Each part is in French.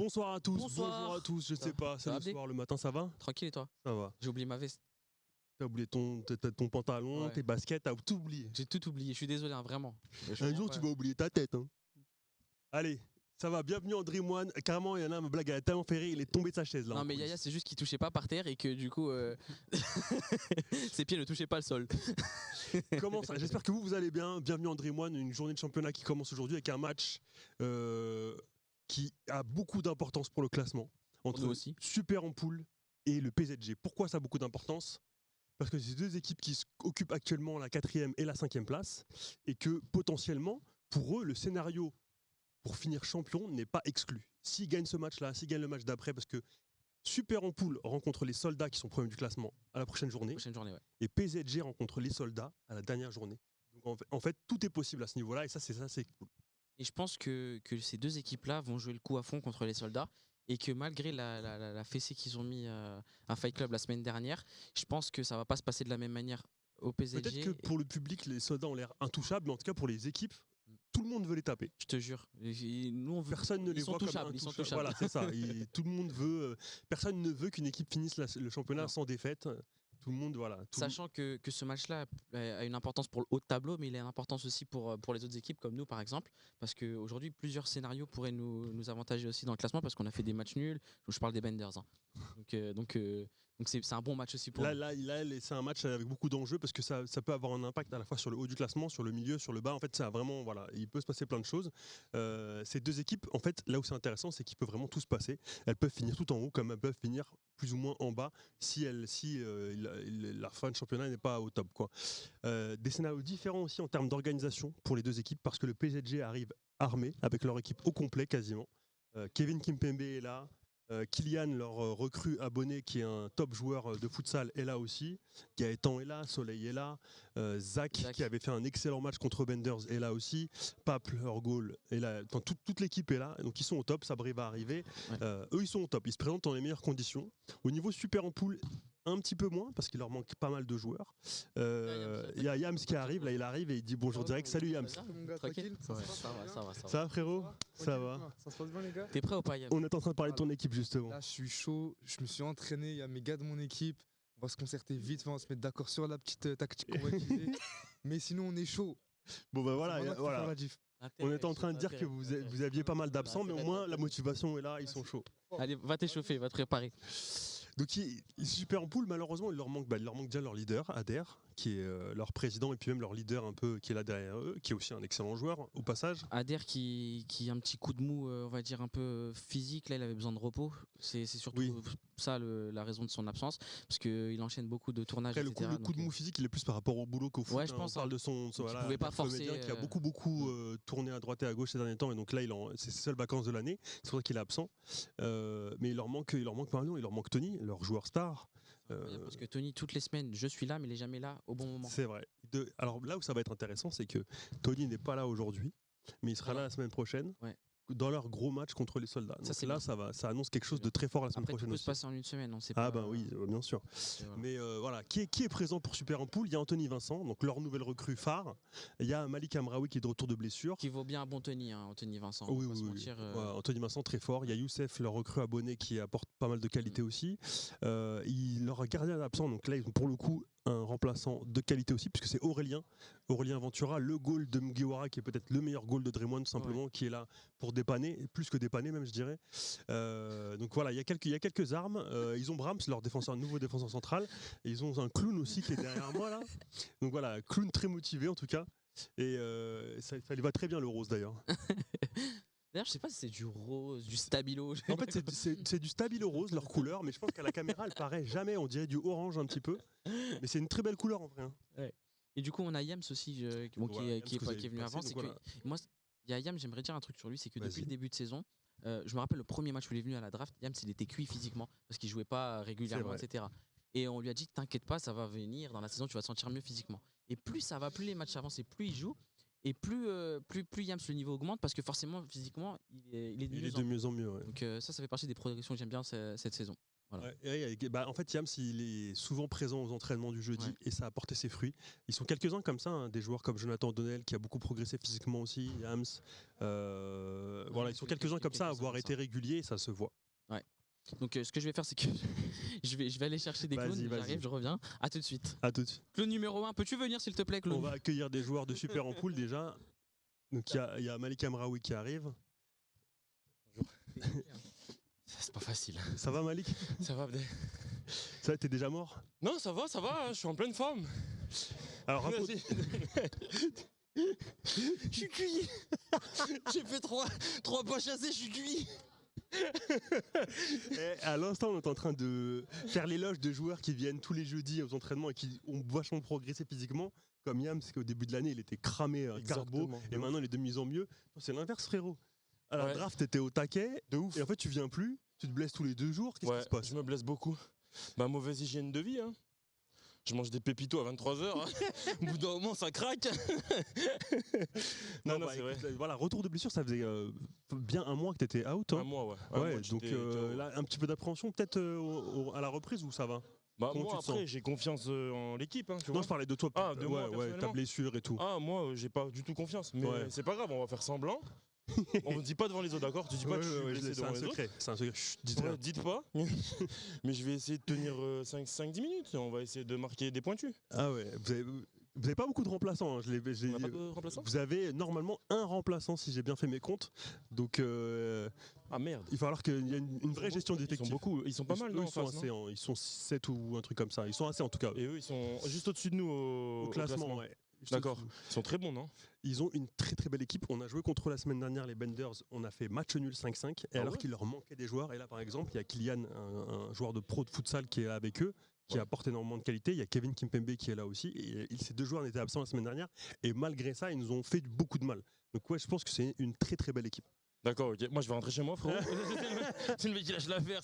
Bonsoir à tous, Bonsoir. bonjour à tous, je sais pas, c'est va, le Abdé soir, le matin, ça va? Tranquille et toi? Ça va. J'ai oublié ma veste. T'as oublié ton pantalon, Ouais. tes baskets, t'as tout oublié. J'ai tout oublié, je suis désolé, hein, vraiment. Un jour, tu vas oublier ta tête. Hein. Allez, ça va, bienvenue en Dream One. Carrément, il y en a, ma blague, elle a tellement fait rire, il est tombé de sa chaise là. Non en mais coulisses. Yaya c'est juste qu'il touchait pas par terre et que du coup ses pieds ne touchaient pas le sol. Comment ça? J'espère que vous allez bien. Bienvenue en Dream One, une journée de championnat qui commence aujourd'hui avec un match qui a beaucoup d'importance pour le classement. Entre Nous aussi. Super en poule et le PSG. Pourquoi ça a beaucoup d'importance? Parce que c'est deux équipes qui occupent actuellement la 4e et la 5e place et que potentiellement, pour eux, le scénario pour finir champion n'est pas exclu. S'ils gagnent ce match-là, s'ils gagnent le match d'après, parce que Super en poule rencontre les soldats qui sont premiers du classement à la prochaine journée, Ouais. et PSG rencontre les soldats à la dernière journée. Donc en fait, tout est possible à ce niveau-là et ça c'est cool. Et je pense que ces deux équipes-là vont jouer le coup à fond contre les soldats et que malgré la fessée qu'ils ont mis à Fight Club la semaine dernière, je pense que ça va pas se passer de la même manière au PSG. Peut-être que pour le public, les soldats ont l'air intouchables, mais en tout cas pour les équipes, tout le monde veut les taper. Je te jure. Nous, on veut... Personne ne les voit comme ils sont touchables. Voilà, c'est ça. Tout le monde veut. Personne ne veut qu'une équipe finisse le championnat Non. sans défaite. Tout le monde, voilà. Sachant que ce match-là a une importance pour le haut de tableau, mais il a une importance aussi pour les autres équipes comme nous, par exemple. Parce qu'aujourd'hui, plusieurs scénarios pourraient nous avantager aussi dans le classement parce qu'on a fait des matchs nuls. Je parle des Benders. Hein. Donc c'est un bon match aussi pour nous. Là, c'est un match avec beaucoup d'enjeux parce que ça peut avoir un impact à la fois sur le haut du classement, sur le milieu, sur le bas. En fait, ça vraiment, voilà, il peut se passer plein de choses. Ces deux équipes, en fait, là où c'est intéressant, c'est qu'ils peuvent vraiment tout se passer. Elles peuvent finir tout en haut comme elles peuvent finir plus ou moins en bas si la fin de championnat n'est pas au top, quoi. Des scénarios différents aussi en termes d'organisation pour les deux équipes parce que le PSG arrive armé avec leur équipe au complet quasiment. Kevin Kimpembe est là. Kylian, leur recrue abonné, qui est un top joueur de futsal, est là aussi. Gaëtan est là, Soleil est là. Zach, qui avait fait un excellent match contre Benders, est là aussi. Pape, leur goal, est là. Enfin, toute l'équipe est là. Donc ils sont au top. Sabri va arriver. Ouais. Eux, ils sont au top. Ils se présentent dans les meilleures conditions. Au niveau super en poule, un petit peu moins parce qu'il leur manque pas mal de joueurs. Il y a Yams qui arrive, là il arrive et il dit bonjour direct. Salut Yams. Tranquille. Ça va frérot? Ça va. Ça se passe bien les gars? T'es prêt ou pas, Yann? On est en train de parler de ton équipe justement. Là je suis chaud, je me suis entraîné, il y a mes gars de mon équipe. On va se concerter vite, on va se mettre d'accord sur la petite tactique qu'on va utiliser. Mais sinon on est chaud. Bon bah voilà, C'est voilà. faire la diff. On était en train de dire que vous aviez pas mal d'absents, mais au moins la motivation est là, ils sont chauds. Allez, va t'échauffer, va te préparer. Donc super en poule, malheureusement, il leur manque déjà leur leader, Ader, qui est leur président, et puis même leur leader un peu qui est là derrière eux, qui est aussi un excellent joueur au passage. Ader qui a un petit coup de mou, on va dire un peu physique, là il avait besoin de repos. C'est surtout ça la raison de son absence, parce qu'il enchaîne beaucoup de tournages, Après, etc. le coup de mou physique, il est plus par rapport au boulot qu'au foot. Ouais, je pense. On parle de son pouvait pas forcer, comédien qui a beaucoup tourné à droite et à gauche ces derniers temps, et donc là c'est ses seules vacances de l'année. C'est pour ça qu'il est absent. Mais il leur manque pas mal, il leur manque Tony, leur joueur star. Parce que Tony, toutes les semaines, je suis là, mais il n'est jamais là au bon moment. C'est vrai. Alors là où ça va être intéressant, c'est que Tony n'est pas là aujourd'hui, mais il sera là la semaine prochaine. Ouais. Dans leur gros match contre les soldats. Donc là, ça annonce quelque chose de très fort la semaine prochaine. Tout peut aussi. se passer en une semaine, on sait pas. Ah ben oui, bien sûr. Voilà. Mais voilà, qui est présent pour Super en poule? Il y a Anthony Vincent, donc leur nouvelle recrue phare. Il y a Malik Amraoui qui est de retour de blessure. Qui vaut bien un bon Tony, hein, Anthony Vincent. Oui, on va pas se mentir, Ouais, Anthony Vincent très fort. Il y a Youssef, leur recrue abonné, qui apporte pas mal de qualité aussi. Leur gardien absent, donc là ils ont pour le coup un remplaçant de qualité aussi, puisque c'est Aurélien Ventura, le goal de Mugiwara, qui est peut-être le meilleur goal de Dream One, tout simplement, qui est là pour dépanner, plus que dépanner même, je dirais. Donc voilà, il y a quelques armes. Ils ont Brahms, leur nouveau défenseur central, et ils ont un clown aussi qui est derrière moi là. Donc voilà, clown très motivé en tout cas, et ça lui va très bien le rose d'ailleurs. D'ailleurs, je sais pas si c'est du rose, du stabilo. En fait, c'est du stabilo rose, leur couleur, mais je pense qu'à la caméra, elle paraît jamais, on dirait du orange un petit peu. Mais c'est une très belle couleur en vrai. Hein. Ouais. Et du coup, on a Yams aussi, qui est venu avant. Moi, il y a Yams, j'aimerais dire un truc sur lui, c'est que depuis le début de saison, je me rappelle le premier match où il est venu à la draft, Yams, il était cuit physiquement, parce qu'il jouait pas régulièrement, etc. Et on lui a dit, t'inquiète pas, ça va venir, dans la saison, tu vas te sentir mieux physiquement. Et plus ça va, plus les matchs avancent et plus il joue. Et plus Yams le niveau augmente parce que forcément physiquement il est de mieux en mieux. Ouais. Donc ça fait partie des progressions que j'aime bien cette saison. Voilà. En fait, Yams, il est souvent présent aux entraînements du jeudi et ça a porté ses fruits. Ils sont quelques-uns comme ça, hein, des joueurs comme Jonathan O'Donnell qui a beaucoup progressé physiquement aussi, Yams. Voilà, ils sont quelques-uns comme ça à avoir été réguliers et ça se voit. Ouais. Donc ce que je vais faire, c'est que je vais aller chercher des clones. J'arrive, je reviens. À tout de suite. À tout de suite. Clone numéro 1, peux-tu venir s'il te plaît, clone? On va accueillir des joueurs de Super en poule déjà. Donc il y a Malik Amraoui qui arrive. Bonjour. C'est pas facile. Ça va Malik? Ça va Abdel? Ça va, t'es déjà mort? Non, ça va, hein, je suis en pleine forme. Alors je suis cuit. J'ai fait trois pas chassés, je suis cuit. Et à l'instant, on est en train de faire l'éloge de joueurs qui viennent tous les jeudis aux entraînements et qui ont vachement progressé physiquement. Comme Yam, parce qu'au début de l'année, il était cramé, carbo, et maintenant il est de mieux en mieux. C'est l'inverse, frérot. À la draft, t'étais au taquet, de ouf. Et en fait, tu viens plus, tu te blesses tous les 2 jours. Qu'est-ce qui se passe? Je me blesse beaucoup. Mauvaise hygiène de vie. Hein. Je mange des pépitos à 23h. Hein. Au bout d'un moment, ça craque. non, c'est vrai. Voilà, retour de blessure, ça faisait bien 1 mois que t'étais out. Hein. 1 mois, ouais. Donc là, un petit peu d'appréhension peut-être à la reprise ou ça va? Moi après j'ai confiance en l'équipe. Hein, non, je parlais de toi. De moi, ta blessure et tout. Moi j'ai pas du tout confiance. Mais c'est pas grave, on va faire semblant. On ne dit pas devant les autres, d'accord? Tu dis pas que je suis blessé devant les autres. C'est un secret. Chut, dites pas. Mais je vais essayer de tenir 5-10 minutes. On va essayer de marquer des pointus. Ah ouais, vous avez pas beaucoup de remplaçants. Hein. On n'a pas de remplaçants? Vous avez normalement un remplaçant si j'ai bien fait mes comptes. Donc ah merde. Il va falloir qu'il y ait une vraie gestion d'effectifs. Ils sont beaucoup, ils sont pas mal. Ils sont 7 ou un truc comme ça. Ils sont assez en tout cas. Et eux ils sont juste au-dessus de nous au classement. Ouais. D'accord. Ils sont très bons, non? Ils ont une très très belle équipe. On a joué contre la semaine dernière les Benders. On a fait match nul 5-5. Et alors qu'il leur manquait des joueurs. Et là par exemple, il y a Kylian, un joueur de pro de futsal qui est avec eux, qui apporte énormément de qualité. Il y a Kevin Kimpembe qui est là aussi. Et ces 2 joueurs étaient absents la semaine dernière. Et malgré ça, ils nous ont fait beaucoup de mal. Donc ouais, je pense que c'est une très très belle équipe. D'accord, ok. Moi je vais rentrer chez moi, frérot. C'est le mec qui lâche l'affaire.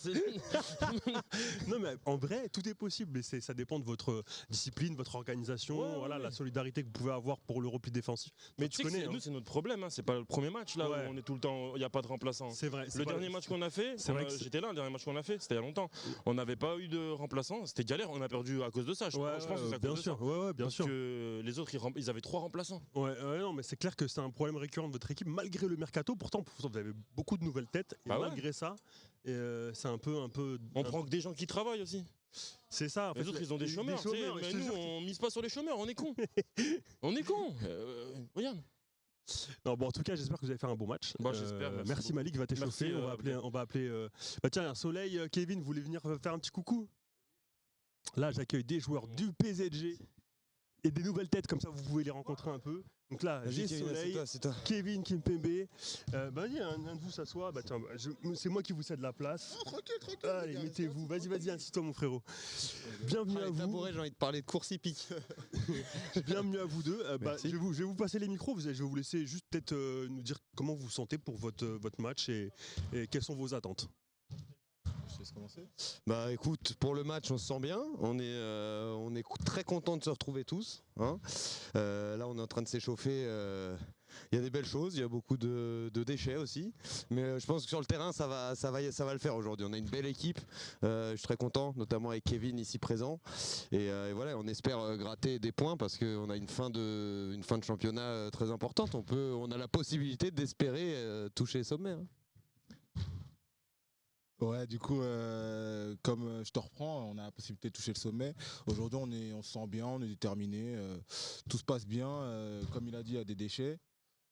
Non, mais en vrai, tout est possible. Et ça dépend de votre discipline, votre organisation, la solidarité que vous pouvez avoir pour le repli défensif. Mais tu sais que nous, c'est notre problème. Hein. C'est pas le premier match là où on est tout le temps. Il n'y a pas de remplaçant. C'est vrai. Le dernier match qu'on a fait, j'étais là, le dernier match qu'on a fait, c'était il y a longtemps. On n'avait pas eu de remplaçant. C'était galère. On a perdu à cause de ça. Je pense que c'est à cause de ça. Ouais, bien sûr. Que les autres, ils avaient 3 remplaçants. Non, mais c'est clair que c'est un problème récurrent de votre équipe, malgré le mercato. Pourtant, vous avez beaucoup de nouvelles têtes. Et malgré ça, c'est un peu. On prend que des gens qui travaillent aussi. C'est ça. En fait, les autres, ils ont des chômeurs. Mais nous, on mise pas sur les chômeurs. On est cons. On est cons. Regarde. Non, en tout cas, j'espère que vous allez faire un bon match. J'espère. Merci Malik, va t'échauffer. On va appeler. Tiens, Soleil, Kevin, vous voulez venir faire un petit coucou? Là, j'accueille des joueurs du PSG et des nouvelles têtes, comme ça vous pouvez les rencontrer un peu. Donc là, j'ai Soleil, Kevin Kimpembe. Vas-y, un de vous s'assoit. C'est moi qui vous cède la place. Oh, tranquille. Allez, mettez-vous. Vas-y, assis-toi, mon frérot. Bienvenue à vous. J'ai envie de parler de course hippique. Bienvenue à vous deux. Je vais vous passer les micros. Je vais vous laisser juste peut-être nous dire comment vous vous sentez pour votre match et quelles sont vos attentes. Commencer. Écoute, pour le match on se sent bien, on est très content de se retrouver tous, hein. Là on est en train de s'échauffer, il y a des belles choses, il y a beaucoup de déchets aussi, mais je pense que sur le terrain ça va le faire aujourd'hui. On a une belle équipe, je suis très content, notamment avec Kevin ici présent, et voilà, on espère gratter des points parce qu'on a une fin de championnat très importante. On a la possibilité d'espérer toucher le sommet, hein. Ouais, du coup, comme je te reprends, on a la possibilité de toucher le sommet. Aujourd'hui, on se sent bien, on est déterminé, tout se passe bien. Comme il a dit, il y a des déchets,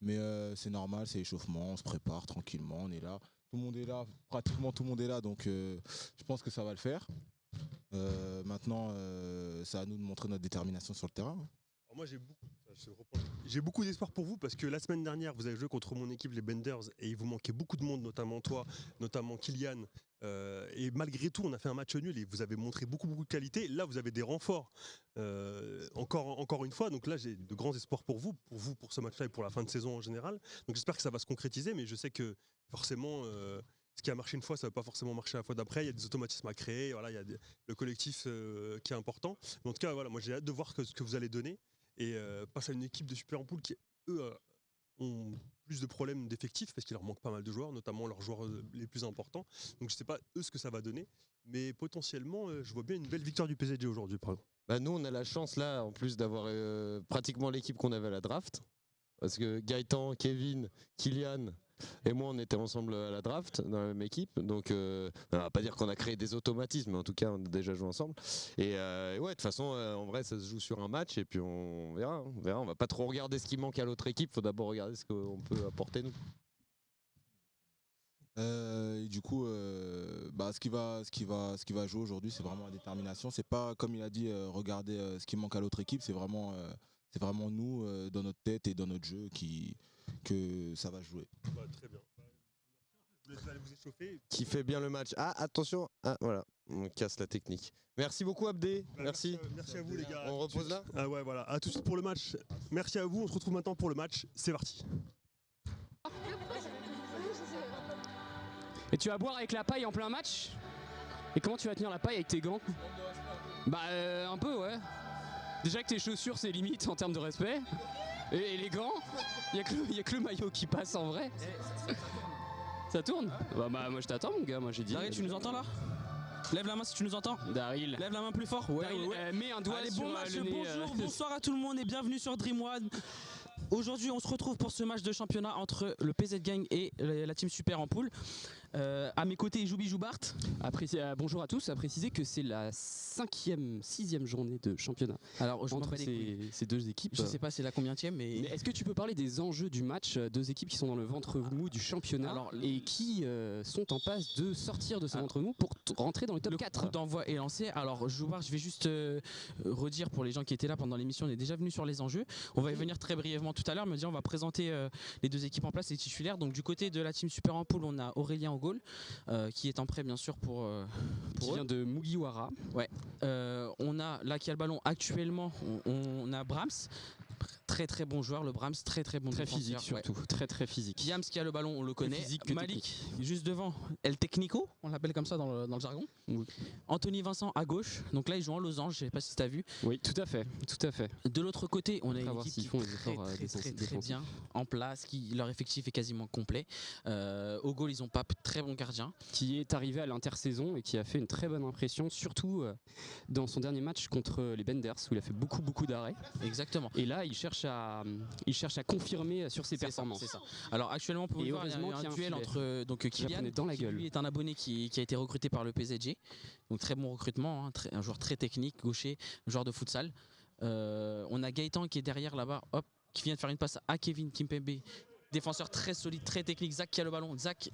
mais c'est normal, c'est échauffement, on se prépare tranquillement, on est là. Tout le monde est là, pratiquement tout le monde est là, donc je pense que ça va le faire. Maintenant, c'est à nous de montrer notre détermination sur le terrain. Alors moi, j'ai beaucoup d'espoir pour vous parce que la semaine dernière, vous avez joué contre mon équipe, les Benders, et il vous manquait beaucoup de monde, notamment toi, notamment Kylian. Et malgré tout, on a fait un match nul et vous avez montré beaucoup de qualité. Là, vous avez des renforts, encore une fois. Donc là, j'ai de grands espoirs pour vous, pour ce match-là et pour la fin de saison en général. Donc j'espère que ça va se concrétiser, mais je sais que forcément, ce qui a marché une fois, ça ne va pas forcément marcher la fois d'après. Il y a des automatismes à créer. Voilà, il y a le collectif qui est important. Mais en tout cas, voilà, moi j'ai hâte de voir ce que vous allez donner. Et face à une équipe de Super en poule qui, eux, ont plus de problèmes d'effectifs parce qu'il leur manque pas mal de joueurs, notamment leurs joueurs les plus importants. Donc je sais pas eux ce que ça va donner, mais potentiellement je vois bien une belle victoire du PSG aujourd'hui. Nous on a la chance là en plus d'avoir pratiquement l'équipe qu'on avait à la draft, parce que Gaëtan, Kevin, Kylian et moi on était ensemble à la draft dans la même équipe, donc on va pas dire qu'on a créé des automatismes, mais en tout cas on a déjà joué ensemble. Et ouais, de toute façon en vrai ça se joue sur un match et puis on verra, on va pas trop regarder ce qui manque à l'autre équipe, faut d'abord regarder ce qu'on peut apporter nous. Et du coup, ce qui va jouer aujourd'hui, c'est vraiment la détermination. C'est pas comme il a dit, regarder ce qui manque à l'autre équipe. C'est vraiment nous dans notre tête et dans notre jeu que ça va jouer. Très bien. Je vous laisse aller vous échauffer. Qui fait bien le match. Ah attention, voilà, on casse la technique. Merci beaucoup Abdé. Merci. Merci à vous les gars. On repose là. Ah ouais voilà. À tout de suite pour le match. Merci à vous. On se retrouve maintenant pour le match. C'est parti. Et tu vas boire avec la paille en plein match? Et comment tu vas tenir la paille avec tes gants? Un peu ouais. Déjà que tes chaussures c'est limite en termes de respect. Et les gants, il y a que le maillot qui passe en vrai. Ça tourne? Moi je t'attends mon gars, moi j'ai dit. Daryl, tu nous entends là? Lève la main si tu nous entends. Daryl. Lève la main plus fort. Daryl, mets un doigt Allez, sur bon match, le nez. bonjour, bonsoir à tout le monde et bienvenue sur Dream One. Aujourd'hui, on se retrouve pour ce match de championnat entre le PZ Gang et la team Super en poule. À mes côtés, Joubi Joubart. Bonjour à tous. À préciser que c'est la 6e journée de championnat. Alors, entre ces deux équipes. Je sais pas c'est la combienième, mais est-ce que tu peux parler des enjeux du match? Deux équipes qui sont dans le ventre mou du championnat et qui sont en passe de sortir de ce ventre mou pour rentrer dans le top 4. Le coup d'envoi est lancé. Alors, Joubart, je vais juste redire pour les gens qui étaient là pendant l'émission, on est déjà venu sur les enjeux. On va y venir très brièvement tout à l'heure, on va présenter les deux équipes en place, les titulaires. Donc du côté de la team Super en poule, on a Aurélien au goal, qui est en prêt bien sûr pour qui vient de Mugiwara. Ouais. On a là qui a le ballon actuellement, on a Brahms. Très bon joueur, le Brahms, très bon très défenseur. Physique surtout, ouais. très physique. Yams qui a le ballon, on le connaît. Malik technique. Juste devant, El Technico, on l'appelle comme ça dans le jargon. Oui. Anthony Vincent à gauche, donc là ils jouent en losange, je sais pas si tu as vu. Oui, tout à fait. De l'autre côté, on a une équipe qui font très bien en place, leur effectif est quasiment complet. Au goal, ils ont pas très bon gardien. Qui est arrivé à l'intersaison et qui a fait une très bonne impression, surtout dans son dernier match contre les Benders où il a fait beaucoup d'arrêts. Exactement. Et là, il cherche à confirmer sur ses performances. C'est ça. Alors actuellement, on peut voir il y a un duel entre Kylian, qui lui est un abonné qui a été recruté par le PSG. Donc très bon recrutement, hein, un joueur très technique, gaucher, joueur de futsal. On a Gaëtan qui est derrière là-bas, qui vient de faire une passe à Kevin Kimpembe, défenseur très solide, très technique. Zach qui a le ballon, Zach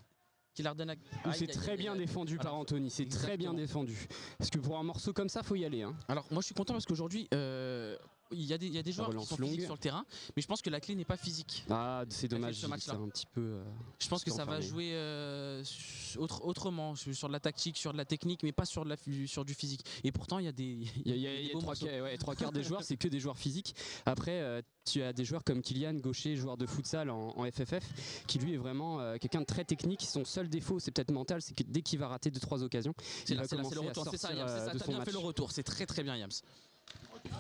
qui la redonne à... C'est très bien défendu par Anthony, c'est très bien défendu. Parce que pour un morceau comme ça, faut y aller. Hein. Alors moi je suis content parce qu'aujourd'hui il y a des joueurs qui sont physiques sur le terrain, mais je pense que la clé n'est pas physique. Ah, c'est dommage, c'est un petit peu... je pense que ça va jouer autrement, sur de la tactique, sur de la technique, mais pas sur du physique. Et pourtant, il y a des... Il y a trois quarts des joueurs, c'est que des joueurs physiques. Après, tu as des joueurs comme Kylian, gaucher, joueur de futsal en FFF, qui lui est vraiment quelqu'un de très technique. Son seul défaut, c'est peut-être mental, c'est que dès qu'il va rater 2-3 occasions, il va commencer à sortir de son match. T'as bien fait le retour, c'est très bien Yams.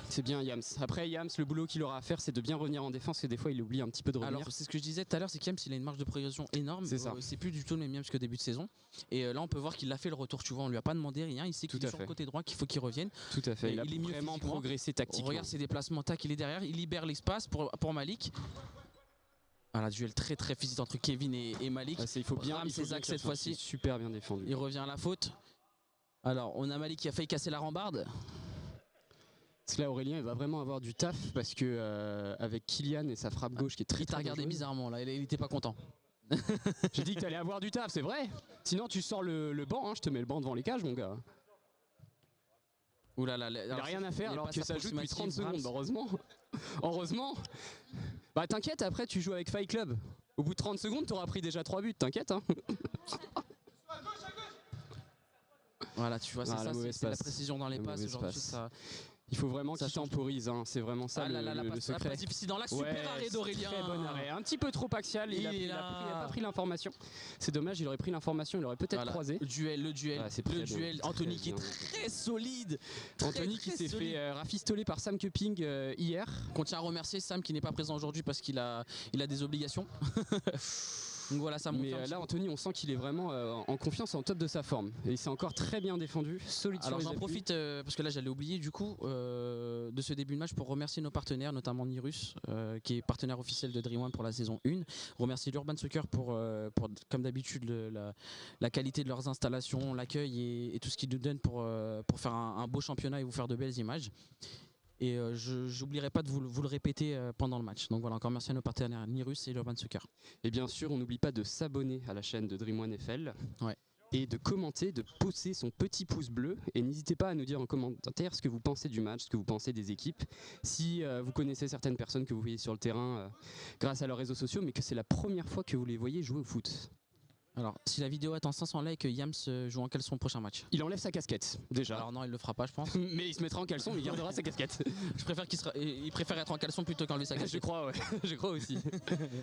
C'est bien Yams. Après Yams, le boulot qu'il aura à faire, c'est de bien revenir en défense et des fois il oublie un petit peu de revenir. Alors c'est ce que je disais tout à l'heure, c'est qu'Yams il a une marge de progression énorme. C'est ça. C'est plus du tout le même Yams que début de saison. Et là on peut voir qu'il a fait le retour, tu vois, on lui a pas demandé rien, il sait qu'il est sur le côté droit, qu'il faut qu'il revienne. Tout à fait. Il est mieux vraiment progressé tactiquement. Regarde ses déplacements, tac, il est derrière, il libère l'espace pour Malik. Voilà, duel très physique entre Kevin et Malik. Il faut bien Zach cette fois-ci. Super bien défendu. Il revient à la faute. Alors on a Malik qui a failli casser la rambarde. Parce que là Aurélien il va vraiment avoir du taf parce que avec Kylian et sa frappe gauche qui est très il t'a regardé bizarrement là, il était pas content. J'ai dit que t'allais avoir du taf, c'est vrai. Sinon tu sors le banc, hein, je te mets le banc devant les cages mon gars. Oulala, il a rien à faire alors que ça joue depuis 30 secondes, heureusement. Bah t'inquiète, après tu joues avec Fight Club. Au bout de 30 secondes t'auras pris déjà 3 buts, t'inquiète hein. Voilà, tu vois, c'est ça, c'est la précision dans les passes. Aujourd'hui, Il faut vraiment qu'il temporise, hein. C'est vraiment ça le secret. La passe difficile dans l'axe, super arrêt d'Aurélien. Très bon arrêt, un petit peu trop axial, il a pas pris l'information. C'est dommage, il aurait pris l'information, il aurait peut-être croisé. Le duel, Anthony qui est très solide. Anthony qui s'est fait rafistoler par Sam Cupping hier. Qu'on tient à remercier, Sam qui n'est pas présent aujourd'hui parce qu'il a des obligations. Donc voilà, ça monte. Mais là, Anthony, on sent qu'il est vraiment en confiance, en top de sa forme. Et il s'est encore très bien défendu, solide sur les appuis. Alors j'en profite, parce que là j'allais oublier du coup, de ce début de match pour remercier nos partenaires, notamment Nirus, qui est partenaire officiel de Dream One pour la saison 1. Remercier l'Urban Soccer pour comme d'habitude, la qualité de leurs installations, l'accueil et tout ce qu'ils nous donnent pour faire un beau championnat et vous faire de belles images. Et je n'oublierai pas de vous le répéter pendant le match. Donc voilà, encore merci à nos partenaires Nirus et l'Urban Soccer. Et bien sûr, on n'oublie pas de s'abonner à la chaîne de Dream One FL. Ouais. Et de commenter, de poser son petit pouce bleu. Et n'hésitez pas à nous dire en commentaire ce que vous pensez du match, ce que vous pensez des équipes. Si vous connaissez certaines personnes que vous voyez sur le terrain grâce à leurs réseaux sociaux, mais que c'est la première fois que vous les voyez jouer au foot. Alors, si la vidéo atteint 500 likes, Yams joue en caleçon prochain match. Il enlève sa casquette, déjà. Alors non, il le fera pas, je pense. Mais il se mettra en caleçon, mais il gardera sa casquette. Je préfère il préfère être en caleçon plutôt qu'enlever sa casquette. Je crois, ouais. Je crois aussi.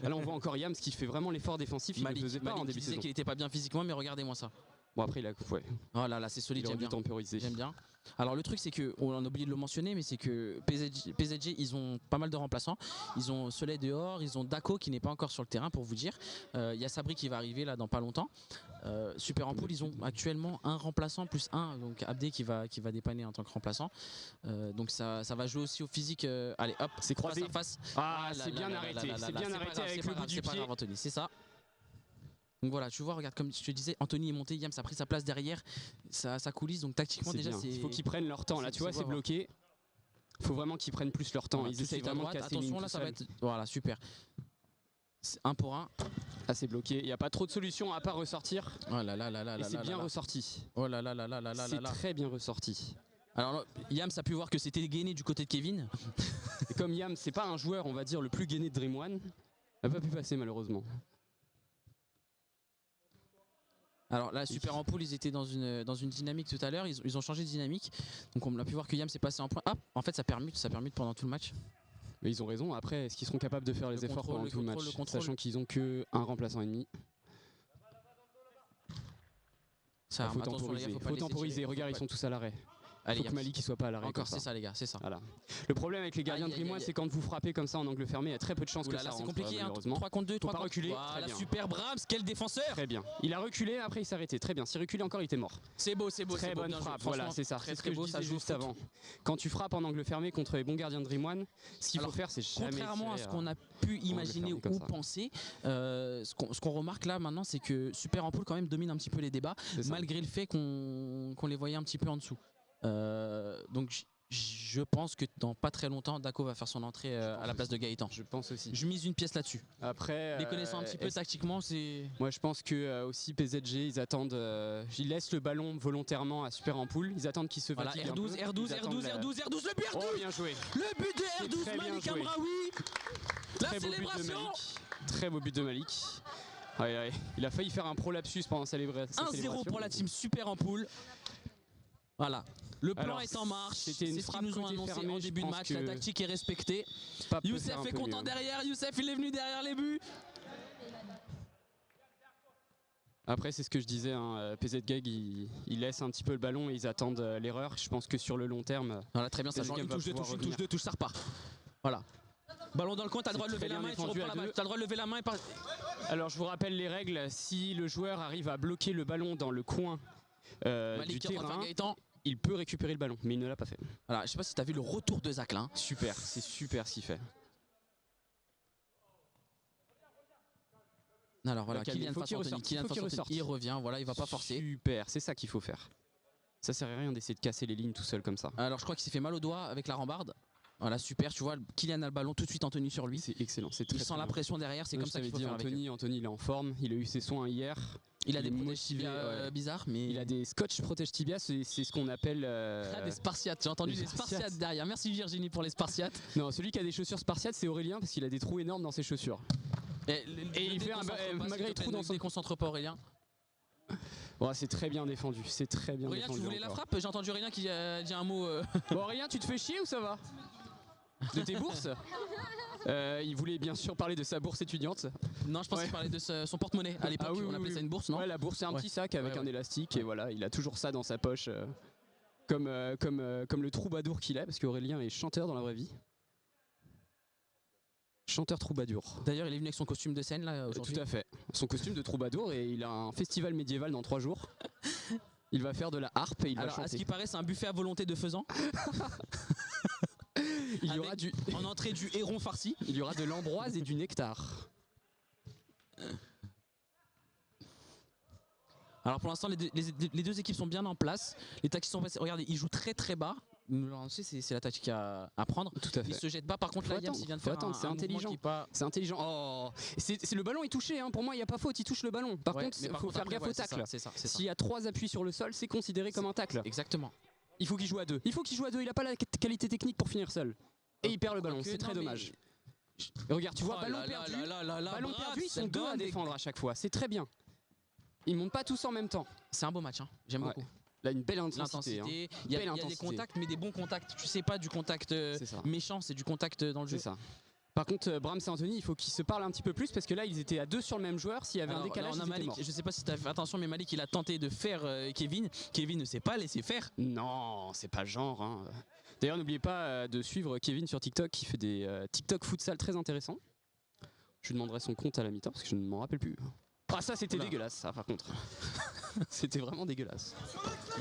Alors on voit encore Yams qui fait vraiment l'effort défensif. Il ne faisait pas en début de saison. Qu'il était pas bien physiquement, mais regardez-moi ça. Bon après il a ouais. Oh là là, c'est solide, j'aime bien. Temporiser. J'aime bien. Alors le truc c'est que, on a oublié de le mentionner, mais c'est que PSG ils ont pas mal de remplaçants. Ils ont Soleil dehors, ils ont Dako qui n'est pas encore sur le terrain pour vous dire. Il y a Sabri qui va arriver là dans pas longtemps. Super en poule, ils ont actuellement un remplaçant plus un, donc Abdé qui va dépanner en tant que remplaçant. Donc ça va jouer aussi au physique. Allez hop, c'est croisé. Face à face. C'est bien arrêté, c'est bien arrêté avec le bout du pied. Anthony, c'est ça. Donc voilà, tu vois, regarde, comme je te disais, Anthony est monté, Yams a pris sa place derrière, ça coulisse, donc tactiquement déjà c'est... Il faut qu'ils prennent leur temps, là tu vois c'est bloqué. Il faut vraiment qu'ils prennent plus leur temps, voilà, ils essayent vraiment de casser. Attention là, ça va être... Voilà, super. 1 pour 1. Ah c'est bloqué, il n'y a pas trop de solutions à part ressortir. Oh là là là là là. Et c'est bien ressorti. Oh là là là là là là. C'est très bien ressorti. Alors Yams a pu voir que c'était gainé du côté de Kevin. Et comme Yams c'est pas un joueur on va dire le plus gainé de Dream One, il n'a pas pu passer malheureusement. Alors là, Super en poule, ils étaient dans une dynamique tout à l'heure, ils ont changé de dynamique. Donc on a pu voir que Yams s'est passé en point. Ah, en fait ça permute pendant tout le match. Mais ils ont raison, après est-ce qu'ils seront capables de faire les efforts pendant tout le match, sachant qu'ils ont que un remplaçant ennemi. Ça, faut temporiser, regarde ils sont tous à l'arrêt. Allez, faut que Malik soit pas à l'arrêt. Encore, c'est ça les gars, c'est ça. Voilà. Le problème avec les gardiens de Dream One, c'est quand vous frappez comme ça en angle fermé, il y a très peu de chances que ça rentre. C'est compliqué, malheureusement. 3 contre 2, 3 contre 2. Voilà, super Brahms, quel défenseur. Très bien. Il a reculé, après il s'est arrêté. Très bien. S'il reculait encore, il était mort. C'est beau, c'est beau. Très bonne frappe. Voilà, c'est ça. C'est ce que je disais juste avant. Quand tu frappes en angle fermé contre les bons gardiens de Dream One, ce qu'il faut faire, c'est jamais. Contrairement à ce qu'on a pu imaginer ou penser, ce qu'on remarque là maintenant, c'est que Super en poule quand même domine un petit peu les débats, malgré le fait qu'on les voyait un petit peu en dessous. Donc je pense que dans pas très longtemps Dako va faire son entrée à la place de Gaëtan. Je pense aussi. Je mise une pièce là-dessus. Après, les connaissant un petit peu tactiquement, c'est... Moi je pense que aussi PSG ils attendent, ils laissent le ballon volontairement à Super en poule, ils attendent qu'il se fatigue R12, un peu. R12, le but R12. Oh bien joué. Le but de R12, Malik Amraoui. La célébration. Très beau but de Malik. Ouais. Il a failli faire un prolapsus pendant sa célébration. 1-0 pour la team Super en poule. Voilà, le plan est en marche, c'est ce qu'ils nous ont annoncé en début de match, la tactique est respectée. Youssef est content derrière, Youssef il est venu derrière les buts. Après c'est ce que je disais, hein, PZ Gag il laisse un petit peu le ballon et ils attendent l'erreur. Je pense que sur le long terme... Voilà, très bien, ça joue, une touche de touche, ça repart. Voilà. Ballon dans le coin, t'as le droit de lever la main et tu reprends la balle. T'as le droit de lever la main et par... Alors je vous rappelle les règles, si le joueur arrive à bloquer le ballon dans le coin du terrain, il peut récupérer le ballon, mais il ne l'a pas fait. Voilà, je sais pas si tu as vu le retour de Zach là. Super, c'est super ce qu'il fait. Alors voilà, Kylian face Anthony, il revient, voilà, il va pas forcer. Super, c'est ça qu'il faut faire. Ça sert à rien d'essayer de casser les lignes tout seul comme ça. Alors je crois qu'il s'est fait mal au doigt avec la rambarde. Voilà, super, tu vois, Kylian a le ballon tout de suite, Anthony sur lui. C'est excellent, c'est très il sent la pression derrière, c'est comme ça qu'il faut faire avec eux. Anthony il est en forme, il a eu ses soins hier. Il a des protèges tibia bizarres, mais... Il a des scotch protège tibia, c'est ce qu'on appelle... des spartiates, j'ai entendu des spartiates derrière. Merci Virginie pour les spartiates. Non, celui qui a des chaussures spartiates, c'est Aurélien, parce qu'il a des trous énormes dans ses chaussures. Et il fait un malgré les trous dans son... Déconcentre pas Aurélien. Oh, c'est très bien défendu, c'est très bien Aurélien, défendu. tu voulais la frappe? J'ai entendu Aurélien qui a dit un mot. Bon, Aurélien, tu te fais chier ou ça va? De tes bourses? Il voulait bien sûr parler de sa bourse étudiante. Non, je pense qu'il parlait de son porte-monnaie à l'époque. On appelait ça une bourse, non? Ouais, la bourse, c'est un petit sac avec un élastique et voilà, il a toujours ça dans sa poche. Comme le troubadour qu'il est, parce qu'Aurélien est chanteur dans la vraie vie. Chanteur troubadour. D'ailleurs, il est venu avec son costume de scène là aujourd'hui. Tout à fait. Son costume de troubadour et il a un festival médiéval dans 3 jours. Il va faire de la harpe et il va chanter. À ce qui paraît, c'est un buffet à volonté de faisan. Il y aura en entrée du héron farci. Il y aura de l'ambroise et du nectar. Alors pour l'instant, les deux équipes sont bien en place. Les tactiques sont passées. Regardez, ils jouent très très bas. C'est la tactique à prendre. Tout à fait. Ils se jettent pas. Par contre, là, Yams, il vient de faire c'est intelligent. C'est intelligent. Oh, c'est le ballon est touché. Hein. Pour moi, il n'y a pas faute. Il touche le ballon. Par contre, il faut faire gaffe au tacle. S'il y a 3 appuis sur le sol, c'est considéré comme un tacle. Exactement. Il faut qu'il joue à 2. Il faut qu'il joue à 2. Il n'a pas la qualité technique pour finir seul. Et il perd le ballon. C'est très dommage. Regarde, tu vois, ballon perdu. Ballon perdu, ils sont 2 à défendre à chaque fois. C'est très bien. Ils montent pas tous en même temps. C'est un beau match. Hein. J'aime beaucoup. Là, une belle intensité. Hein. Il y a des contacts, mais des bons contacts. Tu sais pas du contact méchant, c'est du contact dans le jeu. C'est ça. Par contre, Brahms et Anthony, il faut qu'ils se parlent un petit peu plus parce que là, ils étaient à 2 sur le même joueur. S'il y avait un décalage, là, on a Malik. Je sais pas si tu as fait attention, mais Malik, il a tenté de faire Kevin. Kevin ne s'est pas laissé faire. Non, c'est pas le genre. Hein. D'ailleurs, n'oubliez pas de suivre Kevin sur TikTok qui fait des TikTok futsal très intéressants. Je lui demanderai son compte à la mi-temps parce que je ne m'en rappelle plus. Ah, ça c'était dégueulasse, ça par contre. C'était vraiment dégueulasse.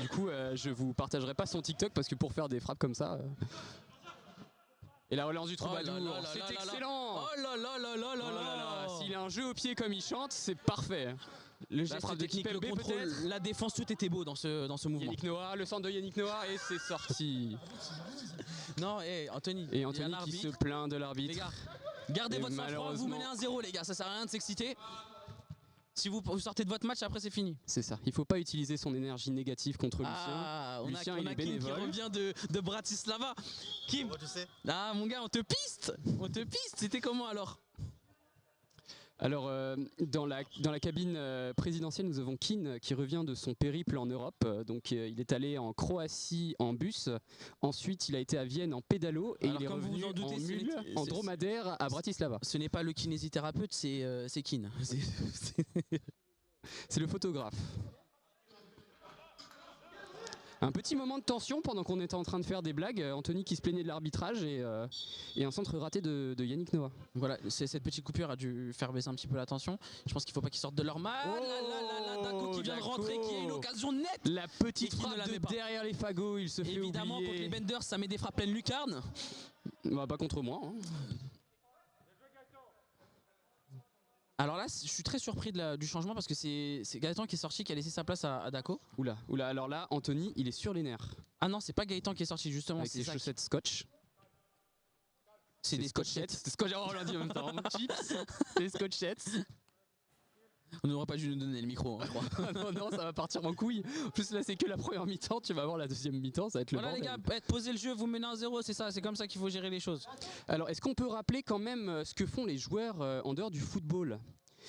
Du coup, je vous partagerai pas son TikTok parce que pour faire des frappes comme ça. Et la relance du troubadour, c'est excellent. Oh là là là là là là. S'il a un jeu au pied comme il chante, c'est parfait. Le geste technique, le contrôle, la défense, tout était beau dans ce mouvement. Yannick Noah, le centre de Yannick Noah et c'est sorti. Non, Anthony. Et Anthony qui se plaint de l'arbitre. Les gars, gardez votre sang-froid, vous menez 1-0 les gars, ça sert à rien de s'exciter. Si vous sortez de votre match, après c'est fini. C'est ça, il faut pas utiliser son énergie négative contre Lucien. Lucien, il est bénévole. Kim qui revient de Bratislava. Kim, tu sais. Ah mon gars, on te piste. C'était comment alors? Alors, dans la cabine présidentielle, nous avons Keane qui revient de son périple en Europe. Donc, il est allé en Croatie en bus. Ensuite, il a été à Vienne en pédalo. Et il est revenu en mule, en dromadaire à Bratislava. Ce n'est pas le kinésithérapeute, c'est Keane. C'est le photographe. Un petit moment de tension pendant qu'on était en train de faire des blagues. Anthony qui se plaignait de l'arbitrage et un centre raté de Yannick Noah. Voilà, cette petite coupure a dû faire baisser un petit peu la tension. Je pense qu'il ne faut pas qu'ils sortent de leur mal. Dako qui vient de rentrer, qui a une occasion nette. La petite frappe de derrière les fagots, il se fait oublier. Évidemment, contre les Benders, ça met des frappes pleines lucarnes. Bah, pas contre moi. Hein. Alors là, je suis très surpris du changement parce que c'est Gaëtan qui est sorti, qui a laissé sa place à Dako. Oula, alors là, Anthony, il est sur les nerfs. Ah non, c'est pas Gaëtan qui est sorti, justement. Avec ses chaussettes scotch. C'est des scotchettes. Oh, on l'a dit en même temps. Chips. Des scotchettes. On n'aurait pas dû nous donner le micro, hein, je crois. non, ça va partir en couille. En plus, là, c'est que la première mi-temps. Tu vas voir la deuxième mi-temps, ça va être le bordel. Voilà, les gars, posez le jeu, vous menez 1-0, c'est ça. C'est comme ça qu'il faut gérer les choses. Alors, est-ce qu'on peut rappeler quand même ce que font les joueurs en dehors du football?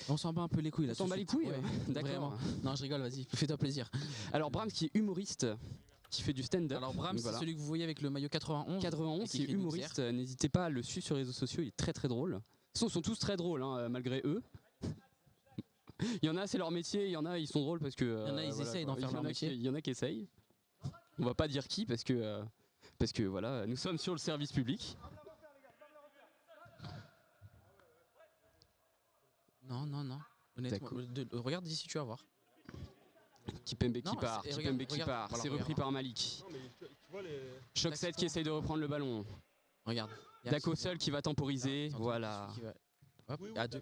On s'en bat un peu les couilles là. On s'en bat les couilles, ouais. D'accord. Non, je rigole, vas-y, fais-toi plaisir. Alors, Brahms qui est humoriste, qui fait du stand-up. Alors, Brahms, c'est celui que vous voyez avec le maillot 91. 91, qui est humoriste. N'hésitez pas à le suivre sur les réseaux sociaux, il est très très drôle. Ils sont tous très drôles, hein, malgré eux. Il y en a, c'est leur métier, il y en a, ils sont drôles parce que. Il y en a, ils essayent d'en faire leur métier. Il y en a qui essayent. On va pas dire qui parce que voilà, nous sommes sur le service public. Non. Honnêtement, regarde d'ici, tu vas voir. Kipembe qui part. C'est repris par Malik. Choc 7 qui essaye de reprendre le ballon. Regarde. Dako seul qui va temporiser. Voilà. Hop, à deux.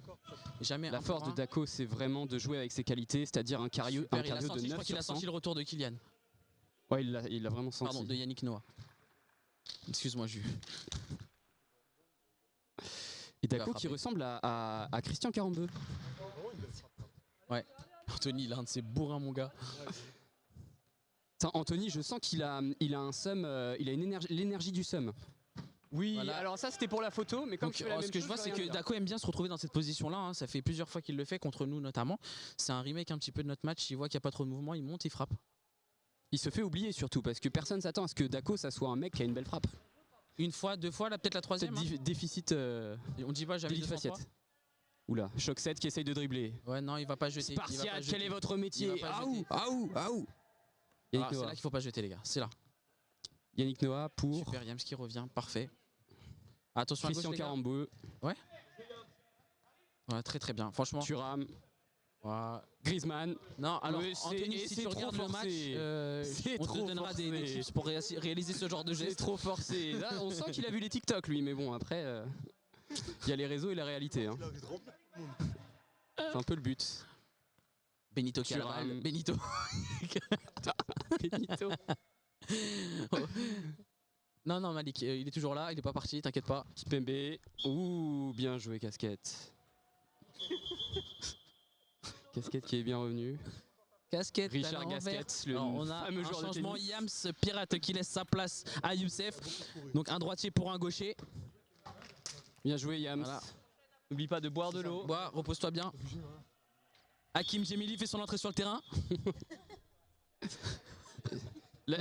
Jamais la force de Dako, c'est vraiment de jouer avec ses qualités, c'est-à-dire un cardio de 9 Je crois qu'il a senti le retour de Kylian. Ouais, il l'a vraiment senti. Pardon, de Yannick Noah. Excuse-moi, Jules. Et Dako qui ressemble à Christian Carambeu. Ouais. Anthony, il a un de ses bourrins, mon gars. Anthony, je sens qu'il a un seum, il a l'énergie du seum. Oui, Voilà. alors ça c'était pour la photo, mais comme Donc, tu fais la même ce que je chose, vois, vais c'est rien que dire. Dako aime bien se retrouver dans cette position-là. Hein. Ça fait plusieurs fois qu'il le fait contre nous, notamment. C'est un remake un petit peu de notre match. Il voit qu'il n'y a pas trop de mouvement, il monte, il frappe. Il se fait oublier surtout parce que personne s'attend à ce que Dako ça soit un mec qui a une belle frappe. Une fois, deux fois, là peut-être la troisième. Peut-être déficit On dit pas, j'avais d'élite 200 faciette. Oula, Choc 7 qui essaye de dribbler. Ouais, non, il va pas jeter. Spartiate, quel est votre métier? Il va pas Aou, jeter. aou, aou. C'est Yannick là Noah. qu'il faut pas jeter, les gars. C'est là. Yannick Noah pour Super, Yams qui revient. Parfait. Attention à Christian gauche, les gars. Carambeu, Ouais, très très bien. Franchement. Thuram, Voilà. Griezmann. Non, alors Oui, Anthony, si c'est tu regardes trop le match, forcé. on trop te donnera des forcé. tips pour réaliser ce genre de C'est geste. trop forcé. Là, on sent qu'il a vu les TikTok lui, mais bon après, il y a les réseaux et la réalité. Hein. C'est un peu le but. Benito qui a la Thuram. balle. Benito. Benito. Non, non, Malik, il est toujours là, il est pas parti, t'inquiète pas. Kipembe. Ouh, bien joué Casquette. Casquette qui est bien revenu. Casquette, Richard à l'envers. Gasquette, le Alors, on a fameux un joueur de changement, tennis. Yams Pirate qui laisse sa place à Youssef. Donc un droitier pour un gaucher. Bien joué Yams. Voilà. N'oublie pas de boire de l'eau. Bois, repose-toi bien. Hakim Djemili fait son entrée sur le terrain.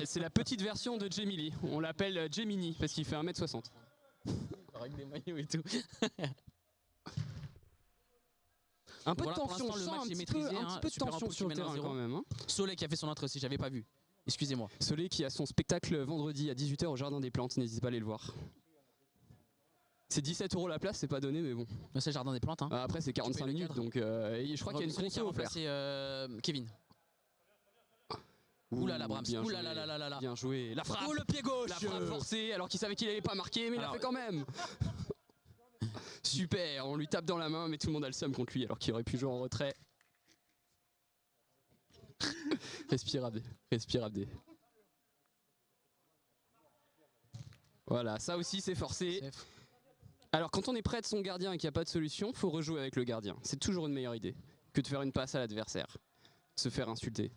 C'est la petite version de Jemili. On l'appelle Gemini parce qu'il fait 1m60. Avec des maillots et tout. Un peu Voilà, de pour tension, l'instant, je le sens match un est petit peu, maîtrisé, un hein. petit peu de Super tension Impulse sur le qui mène terrain 1-0. quand même. Hein. Soleil qui a fait son entrée aussi, j'avais pas vu. Excusez-moi. Soleil qui a son spectacle vendredi à 18h au Jardin des Plantes, n'hésitez pas à aller le voir. C'est 17 € la place, c'est pas donné mais bon. C'est le jardin des plantes. Hein. Après c'est 45 le minutes cadre. donc je crois qu'il y a une Soleil qui a conso offerte. remplacé Kevin. Ouh là là, Brahms. Bien Ouh joué. là là là là là. Bien joué. La frappe. Oh le pied gauche. La frappe forcée alors qu'il savait qu'il allait pas marquer mais il l'a Alors, fait quand même. Super, on lui tape dans la main mais tout le monde a le seum contre lui alors qu'il aurait pu jouer en retrait. Respire Abdé, respire Abdé. Voilà, ça aussi c'est forcé. Safe. Alors quand on est près de son gardien et qu'il n'y a pas de solution, faut rejouer avec le gardien. C'est toujours une meilleure idée que de faire une passe à l'adversaire. Se faire insulter.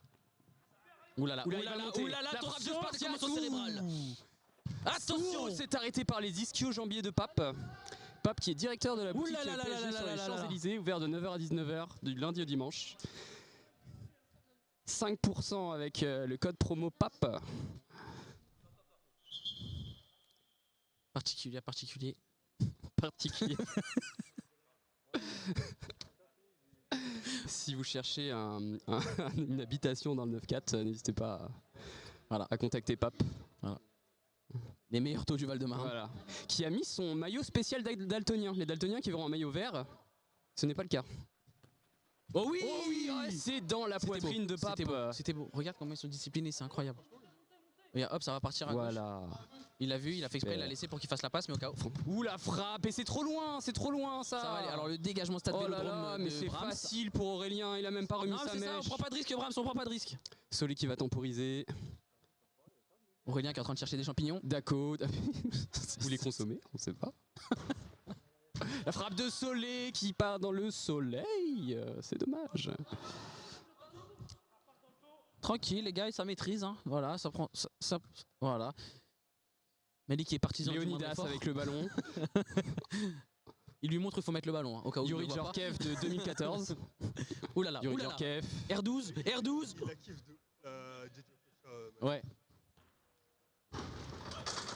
Ouh là là, Ouh là, ouh il là va là, monter. ouh là là, La ton frappe rap de de Spartiate, Spartiate. commotion cérébrale. Attention. C'est arrêté par les ischio-jambiers de Pape. Pape qui est directeur de la boutique là là là PSG là sur là les là là. Champs-Élysées, ouvert de 9h à 19h du lundi au dimanche. 5% avec le code promo PAP. Particulier, particulier. Particulier. Si vous cherchez une habitation dans le 9-4, n'hésitez pas à contacter Pape. Les meilleurs taux du Val-de-Marne. Voilà. Qui a mis son maillot spécial daltonien. Les daltoniens qui verront un maillot vert, ce n'est pas le cas. Oh oui, ouais, c'est dans la C'était poitrine beau, de Pape. C'était beau, c'était beau. Regarde comment ils sont disciplinés, c'est incroyable. Regarde, hop, ça va partir à gauche. Voilà. Il l'a vu, il a fait exprès, il l'a Super. laissé pour qu'il fasse la passe, mais au cas où. Ouh la frappe, et c'est trop loin ça. Ça va aller. Alors le dégagement stade Oh là Vélodrome là, de mais c'est Brahms. facile pour Aurélien, il a même pas remis Non, sa c'est ça, on mèche. prend pas de risque, Brahms, on prend pas de risque. Solé qui va temporiser. Aurélien qui est en train de chercher des champignons. Daco, vous les consommez, on sait pas. La frappe de Solé qui part dans le soleil, c'est dommage. Tranquille, les gars, ça maîtrise. Hein. Voilà, ça prend. Voilà. Malik qui est partisan du moindre Léonidas effort. avec le ballon. Il lui montre qu'il faut mettre le ballon, hein, au cas où. Yuri il le voit pas. Djorkaeff de 2014. Ouh là là, Yuri ouh là là. Djorkaeff. R12, R12. Il a kiff de. Ouais.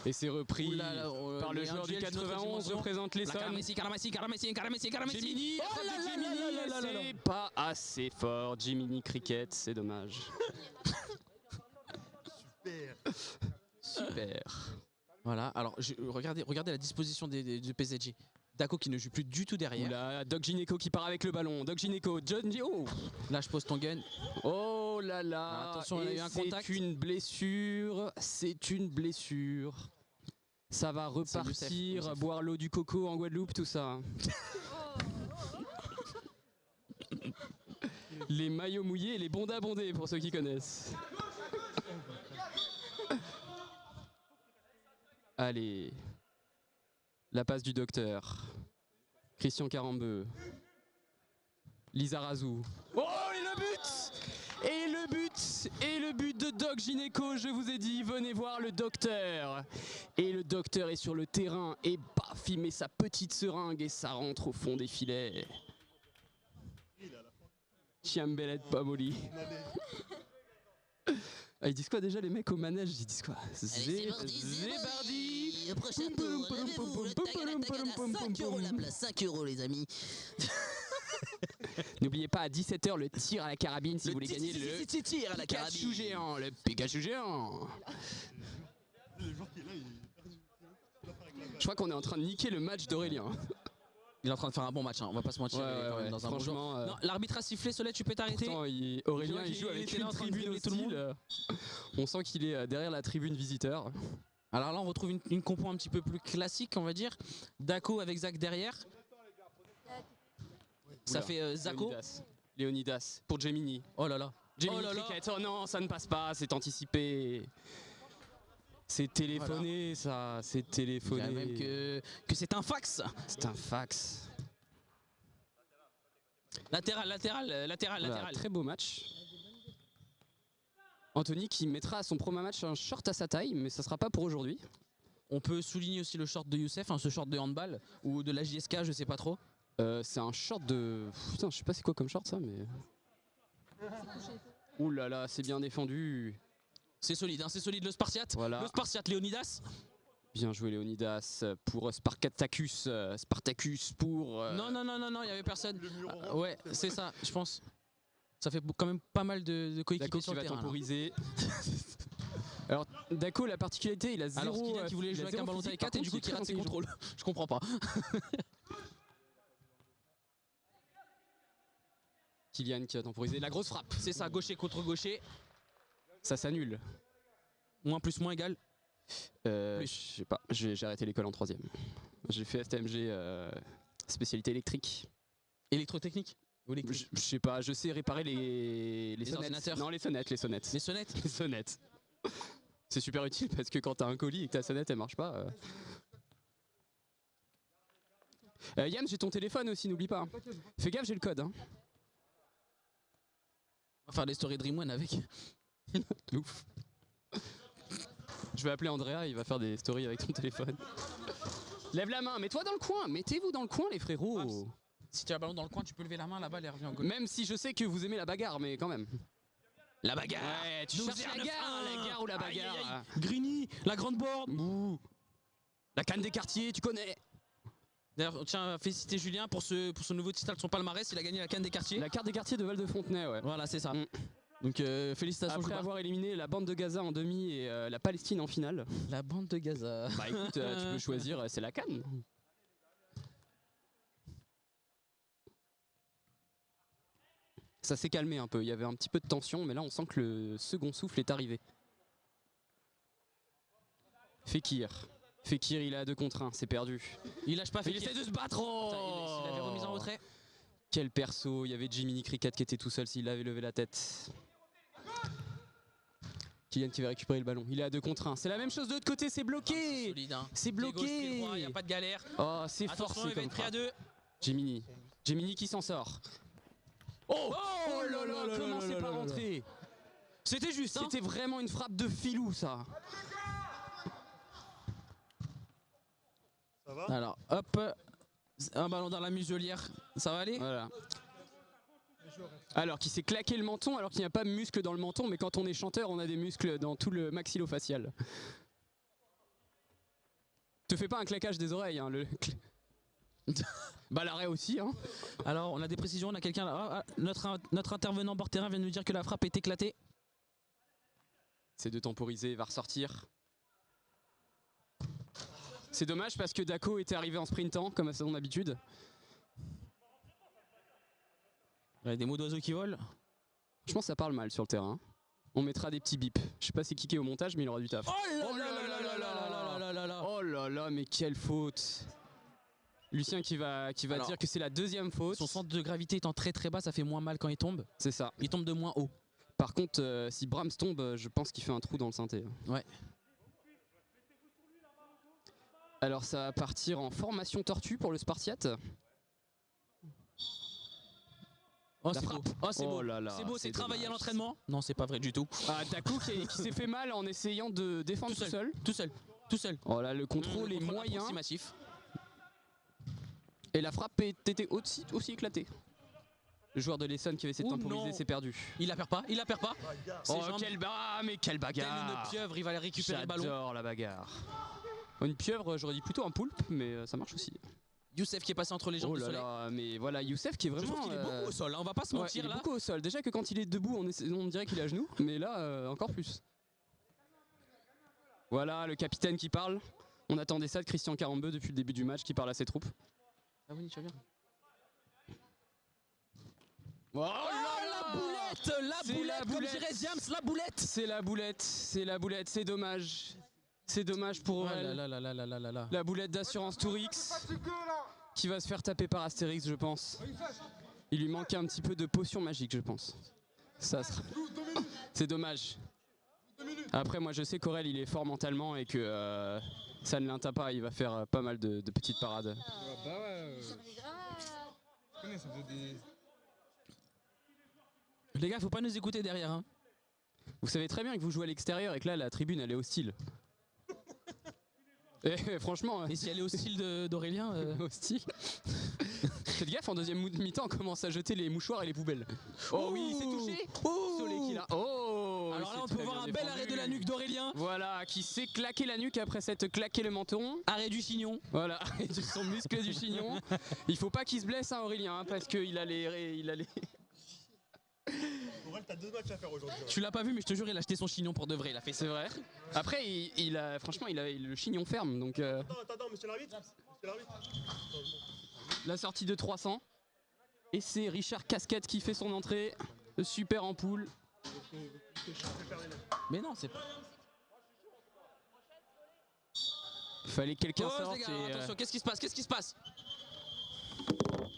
Et c'est repris Ouh là là, par le mais un joueur du duel d'une autre 91, dimension. représente les La Sons. Karamessi, Karamessi. Jiminy, Oh là là là là là là. c'est pas assez fort. Jiminy Cricket, c'est dommage. Super. Voilà, alors regardez la disposition du PSG. Dako qui ne joue plus du tout derrière. Oula, Doc Gineco qui part avec le ballon. Doc Gineco, John Gio. Là, je pose ton gun. Oh là là. Alors, attention, il y a eu un contact. C'est une blessure. C'est une blessure. Ça va repartir, Youssef. boire l'eau du coco en Guadeloupe, tout ça. Les maillots mouillés et les bondes abondés pour ceux qui connaissent. Allez. La passe du docteur. Christian Carambeu. Lisa Razou. Oh, et le but! Et le but Et le but de Doc Gynéco, je vous ai dit, venez voir le docteur. Et le docteur est sur le terrain et paf, il met sa petite seringue et ça rentre au fond des filets. Chiambellet Pamoli. Ah, ils disent quoi déjà les mecs au manège? Ils disent quoi? Zébardi. Au prochain tour, levez-vous, le tagala, 5 € la place, 5 € les amis. N'oubliez pas à 17h le tir à la carabine si vous voulez gagner le tir à la Pikachu géant, le Pikachu géant. Je crois qu'on est en train de niquer le match d'Aurélien. Il est en train de faire un bon match, hein. On va pas se mentir. Ouais, dans un bon franchement, non, l'arbitre a sifflé, Soleil, tu peux t'arrêter. Aurélien il joue avec une tribune hostile. On sent qu'il est derrière la tribune visiteur. Alors là on retrouve une compo un petit peu plus classique on va dire. Dako avec Zach derrière. Ça fait Zako. Léonidas pour Gemini. Oh là là. Gemini Cricket. Oh non, ça ne passe pas, c'est anticipé. C'est téléphoné ça, c'est téléphoné. Je dirais même que c'est un fax. C'est un fax. Latéral. Très beau match. Anthony qui mettra à son premier match un short à sa taille, mais ça sera pas pour aujourd'hui. On peut souligner aussi le short de Youssef, hein, ce short de handball ou de la JSK, je sais pas trop. C'est un short de... Putain, je sais pas c'est quoi comme short ça, mais... Ouh là là, c'est bien défendu. C'est solide, hein, c'est solide le Spartiate. Voilà. Le Spartiate Léonidas. Bien joué Léonidas pour Spartacus. Spartacus pour... Non, il y avait personne. Ouais, c'est ça, je pense. Ça fait quand même pas mal de coéquipiers sur le terrain. Temporiser. Alors Dako, la particularité, il a 0... Alors Kylian qui voulait jouer avec un ballon taille 4 et du coup qui rate ses contrôles. Je comprends pas. Kylian qui a temporisé. La grosse frappe. C'est ça, gaucher contre gaucher. Ça s'annule. Moins plus moins égal. Je sais pas, j'ai arrêté l'école en 3ème. J'ai fait STMG spécialité électrique. Électrotechnique. Je sais pas, je sais réparer les sonnettes. Non, les sonnettes. Les sonnettes. Les sonnettes. C'est super utile parce que quand t'as un colis et que ta sonnette elle marche pas. Yann, j'ai ton téléphone aussi, n'oublie pas. Fais gaffe, j'ai le code. Hein. On va faire des stories Dream One avec. Ouf. Je vais appeler Andrea, il va faire des stories avec ton téléphone. Lève la main, mets-toi dans le coin, mettez-vous dans le coin les frérots. Si tu as un ballon dans le coin, tu peux lever la main, la balle elle revient en goal. Même si je sais que vous aimez la bagarre, mais quand même. La bagarre. Ouais, tu cherches la gare ou la bagarre. Aïe, aïe, aïe. Grigny, la grande board. Ouh. La canne des quartiers, tu connais. D'ailleurs, on tient à féliciter Julien pour ce nouveau titre de son palmarès. Il a gagné la canne des quartiers. La carte des quartiers de Val-de-Fontenay, ouais. Voilà, c'est ça. Donc félicitations. Après avoir éliminé la bande de Gaza en demi et la Palestine en finale. La bande de Gaza. Bah écoute, tu peux choisir, c'est la canne. Ça s'est calmé un peu, il y avait un petit peu de tension, mais là on sent que le second souffle est arrivé. Fekir, il a 2 contre 1, c'est perdu. Il lâche pas Fekir. Il essaie de se battre. Il avait remis en retrait. Quel perso, il y avait Jiminy Cricket qui était tout seul s'il avait levé la tête. Kylian qui va récupérer le ballon, il est à 2 contre 1. C'est la même chose de l'autre côté, c'est bloqué. C'est solide, hein. C'est bloqué. Il n'y a pas de galère. Oh, c'est forcé comme pris à 2. Jiminy qui s'en sort. Oh là là, comment c'est pas rentré? C'était juste, hein. C'était vraiment une frappe de filou ça. Ça va? Alors hop, un ballon dans la muselière, ça va aller? Voilà. Alors qui s'est claqué le menton alors qu'il n'y a pas de muscles dans le menton, mais quand on est chanteur on a des muscles dans tout le maxillofacial. Te fais pas un claquage des oreilles hein, bah l'arrêt aussi hein. Alors on a des précisions, on a quelqu'un là. Notre intervenant bord terrain vient de nous dire que la frappe est éclatée. C'est de temporiser, va ressortir. C'est dommage parce que Dako était arrivé en sprintant comme à son habitude. Il y a des mots d'oiseaux qui volent. Je pense que ça parle mal sur le terrain. On mettra des petits bips. Je sais pas si kické au montage mais il aura du taf. Oh là là. Oh là là, mais quelle faute. Lucien qui va dire que c'est la 2e faute. Son centre de gravité étant très très bas, ça fait moins mal quand il tombe. C'est ça. Il tombe de moins haut. Par contre, si Brahms tombe, je pense qu'il fait un trou dans le synthé. Ouais. Alors ça va partir en formation tortue pour le Spartiate. Oh Oh, c'est beau. Oh, c'est beau. Là là, c'est beau, c'est travaillé à dommage. l'entraînement. Non, c'est pas vrai du tout. Ah, Daku qui s'est fait mal en essayant de défendre tout seul. Tout seul. Oh là, le contrôle est moyen. Approximatif. Et la frappe était aussi éclatée. Le joueur de l'Essonne qui avait essayé de temporiser s'est perdu. Il la perd pas. Oh, quelle bagarre! Telle une pieuvre, il va aller récupérer le ballon. J'adore la bagarre. Une pieuvre, j'aurais dit plutôt un poulpe, mais ça marche aussi. Youssef qui est passé entre les jambes Oh du là soleil. là, mais voilà, Youssef qui est vraiment. Je trouve qu'il est beaucoup au sol, hein, on va pas se mentir il est là. beaucoup au sol. Déjà que quand il est debout, on dirait qu'il est à genoux, mais là, encore plus. Voilà, le capitaine qui parle. On attendait ça de Christian Carambeu depuis le début du match, qui parle à ses troupes. Ah oui, tu vas bien. Oh la boulette, comme dirait Diams, la boulette. C'est la boulette, c'est dommage. C'est dommage pour la boulette d'assurance Tourix qui va se faire taper par Astérix, je pense. Il lui manquait un petit peu de potion magique, je pense. Ça sera... C'est dommage. Après, moi je sais qu'Aurel il est fort mentalement et que ça ne l'atteint pas, il va faire pas mal de petites parades. Bah ouais. Je connais, ça faisait des. Les gars, faut pas nous écouter derrière. Hein. Vous savez très bien que vous jouez à l'extérieur et que là la tribune elle est hostile. Et franchement. Et si elle est hostile d'Aurélien Hostile. Faites gaffe, en deuxième mi-temps, on commence à jeter les mouchoirs et les poubelles. Oh oui, c'est touché. Soleil qui l'a. Oh. Alors là, on peut voir un bel arrêt de la nuque d'Aurélien. Voilà, qui s'est claqué la nuque après s'être claqué le menton. Arrêt du chignon. Voilà, arrêt de son muscle du chignon. Il faut pas qu'il se blesse, hein, Aurélien, hein, parce qu'il a les. Aurel, t'as 2 matchs à faire aujourd'hui. Tu l'as pas vu, mais je te jure, il a acheté son chignon pour de vrai. Il a fait. C'est vrai. Après, franchement, il a le chignon ferme, donc. Attends, monsieur l'arbitre. La sortie de 300. Et c'est Richard Casquette qui fait son entrée. Super en poule. Mais non, c'est pas. Fallait que quelqu'un sorte. Les gars, attention, qu'est-ce qui se passe?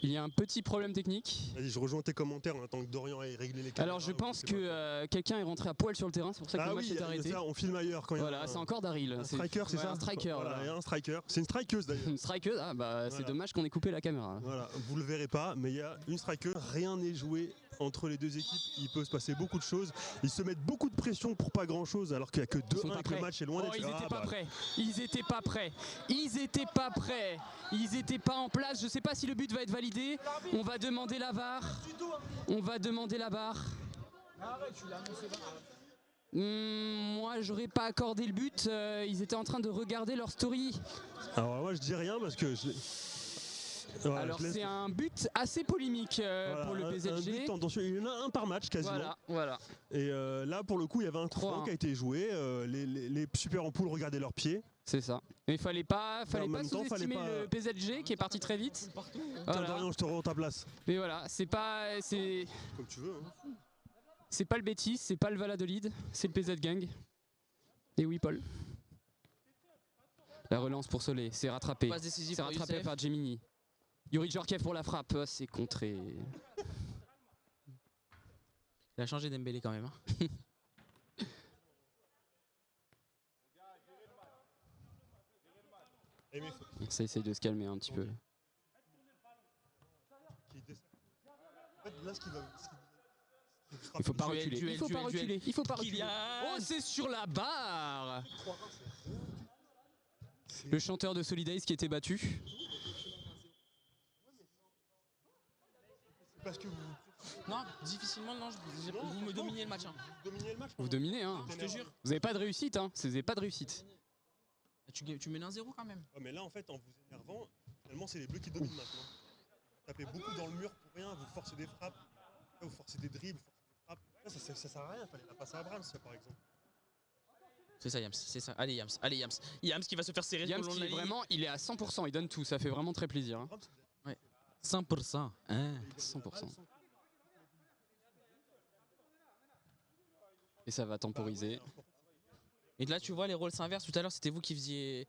Il y a un petit problème technique. Vas-y, je rejoins tes commentaires en attendant que Dorian ait réglé les caméras. Alors je pense que quelqu'un est rentré à poil sur le terrain, c'est pour ça que le match est arrêté. Ça, on filme ailleurs quand il y a Voilà, c'est encore Daryl. Un striker, c'est ça? Un striker. Voilà, il y a un striker. C'est une strikeuse d'ailleurs. Une strikeuse, ah bah c'est dommage qu'on ait coupé la caméra. Voilà, vous le verrez pas, mais il y a une strikeuse. Rien n'est joué entre les deux équipes. Il peut se passer beaucoup de choses. Ils se mettent beaucoup de pression pour pas grand chose, alors qu'il n'y a que 2-1 et que le match est loin d'être. Ils étaient pas prêts. Ils étaient pas prêts. Ils étaient pas en place. Je sais pas si le but va être validé. On va demander la VAR. Moi, j'aurais pas accordé le but. Ils étaient en train de regarder leur story. Alors moi, je dis rien parce que ouais, alors c'est un but assez polémique pour le PSG. Attention, il y en a un par match quasiment. Voilà. Et là, pour le coup, il y avait un coup franc qui a été joué. Les super ampoules regardaient leurs pieds. C'est ça. Mais il fallait pas sous-estimer le PSG qui est parti très vite. Voilà. Dorian, je te rends ta place. Mais voilà, c'est comme tu veux. Hein. C'est pas le Betis, c'est pas le Valladolid, c'est le PZ Gang. Et oui, Paul. La relance pour Solé, c'est rattrapé. C'est rattrapé par Gemini. Yuri Djorkaeff pour la frappe, c'est contré. Il a changé d'Embélé quand même. Hein. Ça essaye de se calmer un petit peu. Il faut pas reculer. Il faut pas reculer. Oh, c'est sur la barre. Le chanteur de Solidays qui était battu. Parce que non, difficilement, non. Vous me dominez le match. Hein. Vous dominez, hein. Je te jure. Vous n'avez pas de réussite, hein. Vous n'avez pas de réussite. Tu mènes 1-0 quand même. Ouais, mais là, en fait, en vous énervant, finalement, c'est les bleus qui dominent maintenant. Vous tapez beaucoup dans le mur pour rien, vous forcez des frappes, vous forcez des dribbles, vous forcez des frappes. Ça sert à rien, il fallait la passer à Brahms, par exemple. C'est ça, Yams, c'est ça. Allez, Yams. Yams qui va se faire serrer Yams tout le long de la ligne. Vraiment, il est à 100%, il donne tout, ça fait vraiment très plaisir. Hein. Ouais. 100%. Hein. 100%. Et ça va temporiser. Et là, tu vois, les rôles s'inversent. Tout à l'heure, c'était vous qui faisiez.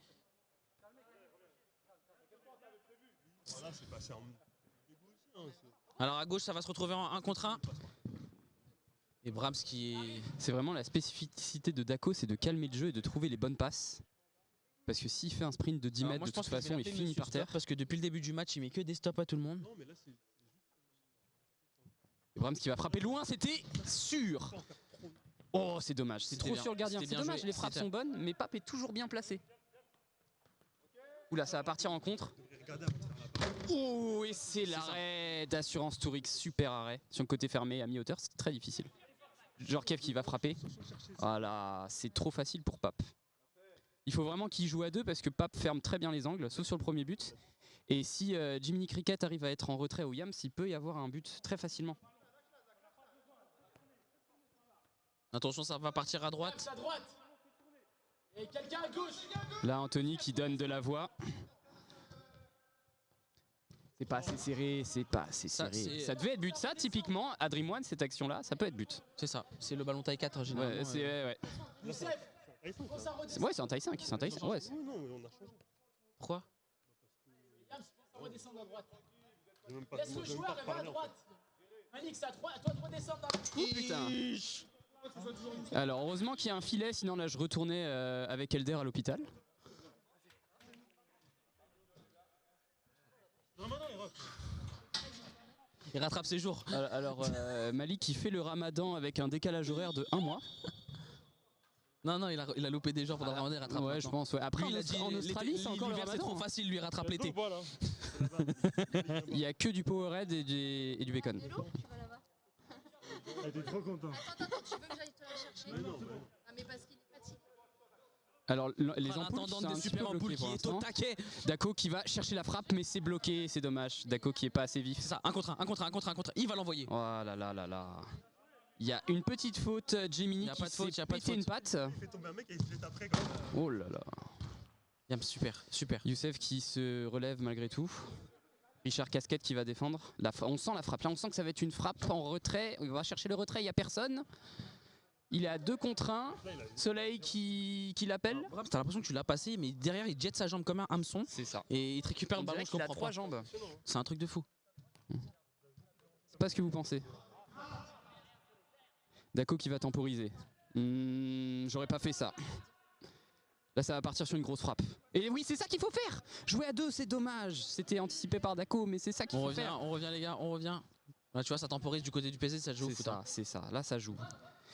Alors à gauche, ça va se retrouver en 1 contre 1. Et Brahms qui est. C'est vraiment la spécificité de Dako, c'est de calmer le jeu et de trouver les bonnes passes. Parce que s'il fait un sprint de 10 mètres, de toute façon, il finit par terre. Parce que depuis le début du match, il met que des stops à tout le monde. Non, mais là, c'est Brahms qui va frapper loin, c'était sûr. Oh, c'est dommage, c'est trop sur le gardien. C'est dommage, les frappes sont bonnes, mais Pape est toujours bien placé. Oula, ça va partir en contre. Oh, et c'est l'arrêt d'Assurance Tourix, super arrêt. Sur le côté fermé à mi-hauteur, c'est très difficile. Djorkaeff qui va frapper. Voilà, c'est trop facile pour Pape. Il faut vraiment qu'il joue à deux parce que Pape ferme très bien les angles, sauf sur le premier but. Et si Jiminy Cricket arrive à être en retrait au Yams, il peut y avoir un but très facilement. Attention, ça va partir à droite. Et quelqu'un à gauche. Là, Anthony qui donne de la voix. C'est pas assez serré, c'est pas assez serré. Ça devait être but, ça, typiquement, à Dream One, cette action-là, ça peut être but. C'est ça, c'est le ballon taille 4 généralement. Ouais, c'est ouais, c'est en taille 5, c'est en taille 5. Ouais. Non, mais on a changé. Pourquoi? Laisse le joueur, elle va à droite. Manix, c'est à toi de redescendre. Oh putain. Alors, heureusement qu'il y a un filet, sinon là, je retournais avec Elder à l'hôpital. Il rattrape ses jours. Alors Malik qui fait le ramadan avec un décalage horaire de 1 mois. Non, il a loupé des jours pendant le ramadan, il rattrape. Ouais, je pense. Ouais. Après, lui, en Australie, c'est encore le ramadan. C'est trop facile, lui rattrape l'été. Il y a que du Powerade et du bacon. Elle était trop content. Attends, tu veux que j'aille te la chercher? Non. Ah, mais parce qu'il est fatigué. Alors les ampoules sont un petit peu bloquées pour l'instant. Dako qui va chercher la frappe mais c'est bloqué, c'est dommage. Dako qui est pas assez vif. C'est ça, un contre un, il va l'envoyer. Oh là là là là. Il y a une petite faute, Jiminy qui s'est pété une patte. Il fait tomber un mec et il se jette après quand même. Oh là là. Super. Youssef qui se relève malgré tout. Richard Casquette qui va défendre. On sent la frappe, là on sent que ça va être une frappe en retrait. On va chercher le retrait, il n'y a personne. Il est à 2 contre 1. Soleil qui l'appelle. T'as l'impression que tu l'as passé, mais derrière il jette sa jambe comme un hameçon. C'est ça. Et il te récupère le ballon. Il a 3 jambes. C'est un truc de fou. C'est pas ce que vous pensez. Dako qui va temporiser. J'aurais pas fait ça. Là ça va partir sur une grosse frappe. Et oui, c'est ça qu'il faut faire. Jouer à 2, c'est dommage. C'était anticipé par Dako, mais c'est ça qu'il faut faire. On revient les gars, on revient. Là tu vois, ça temporise du côté du PSG, ça joue au foot. C'est ça, là ça joue.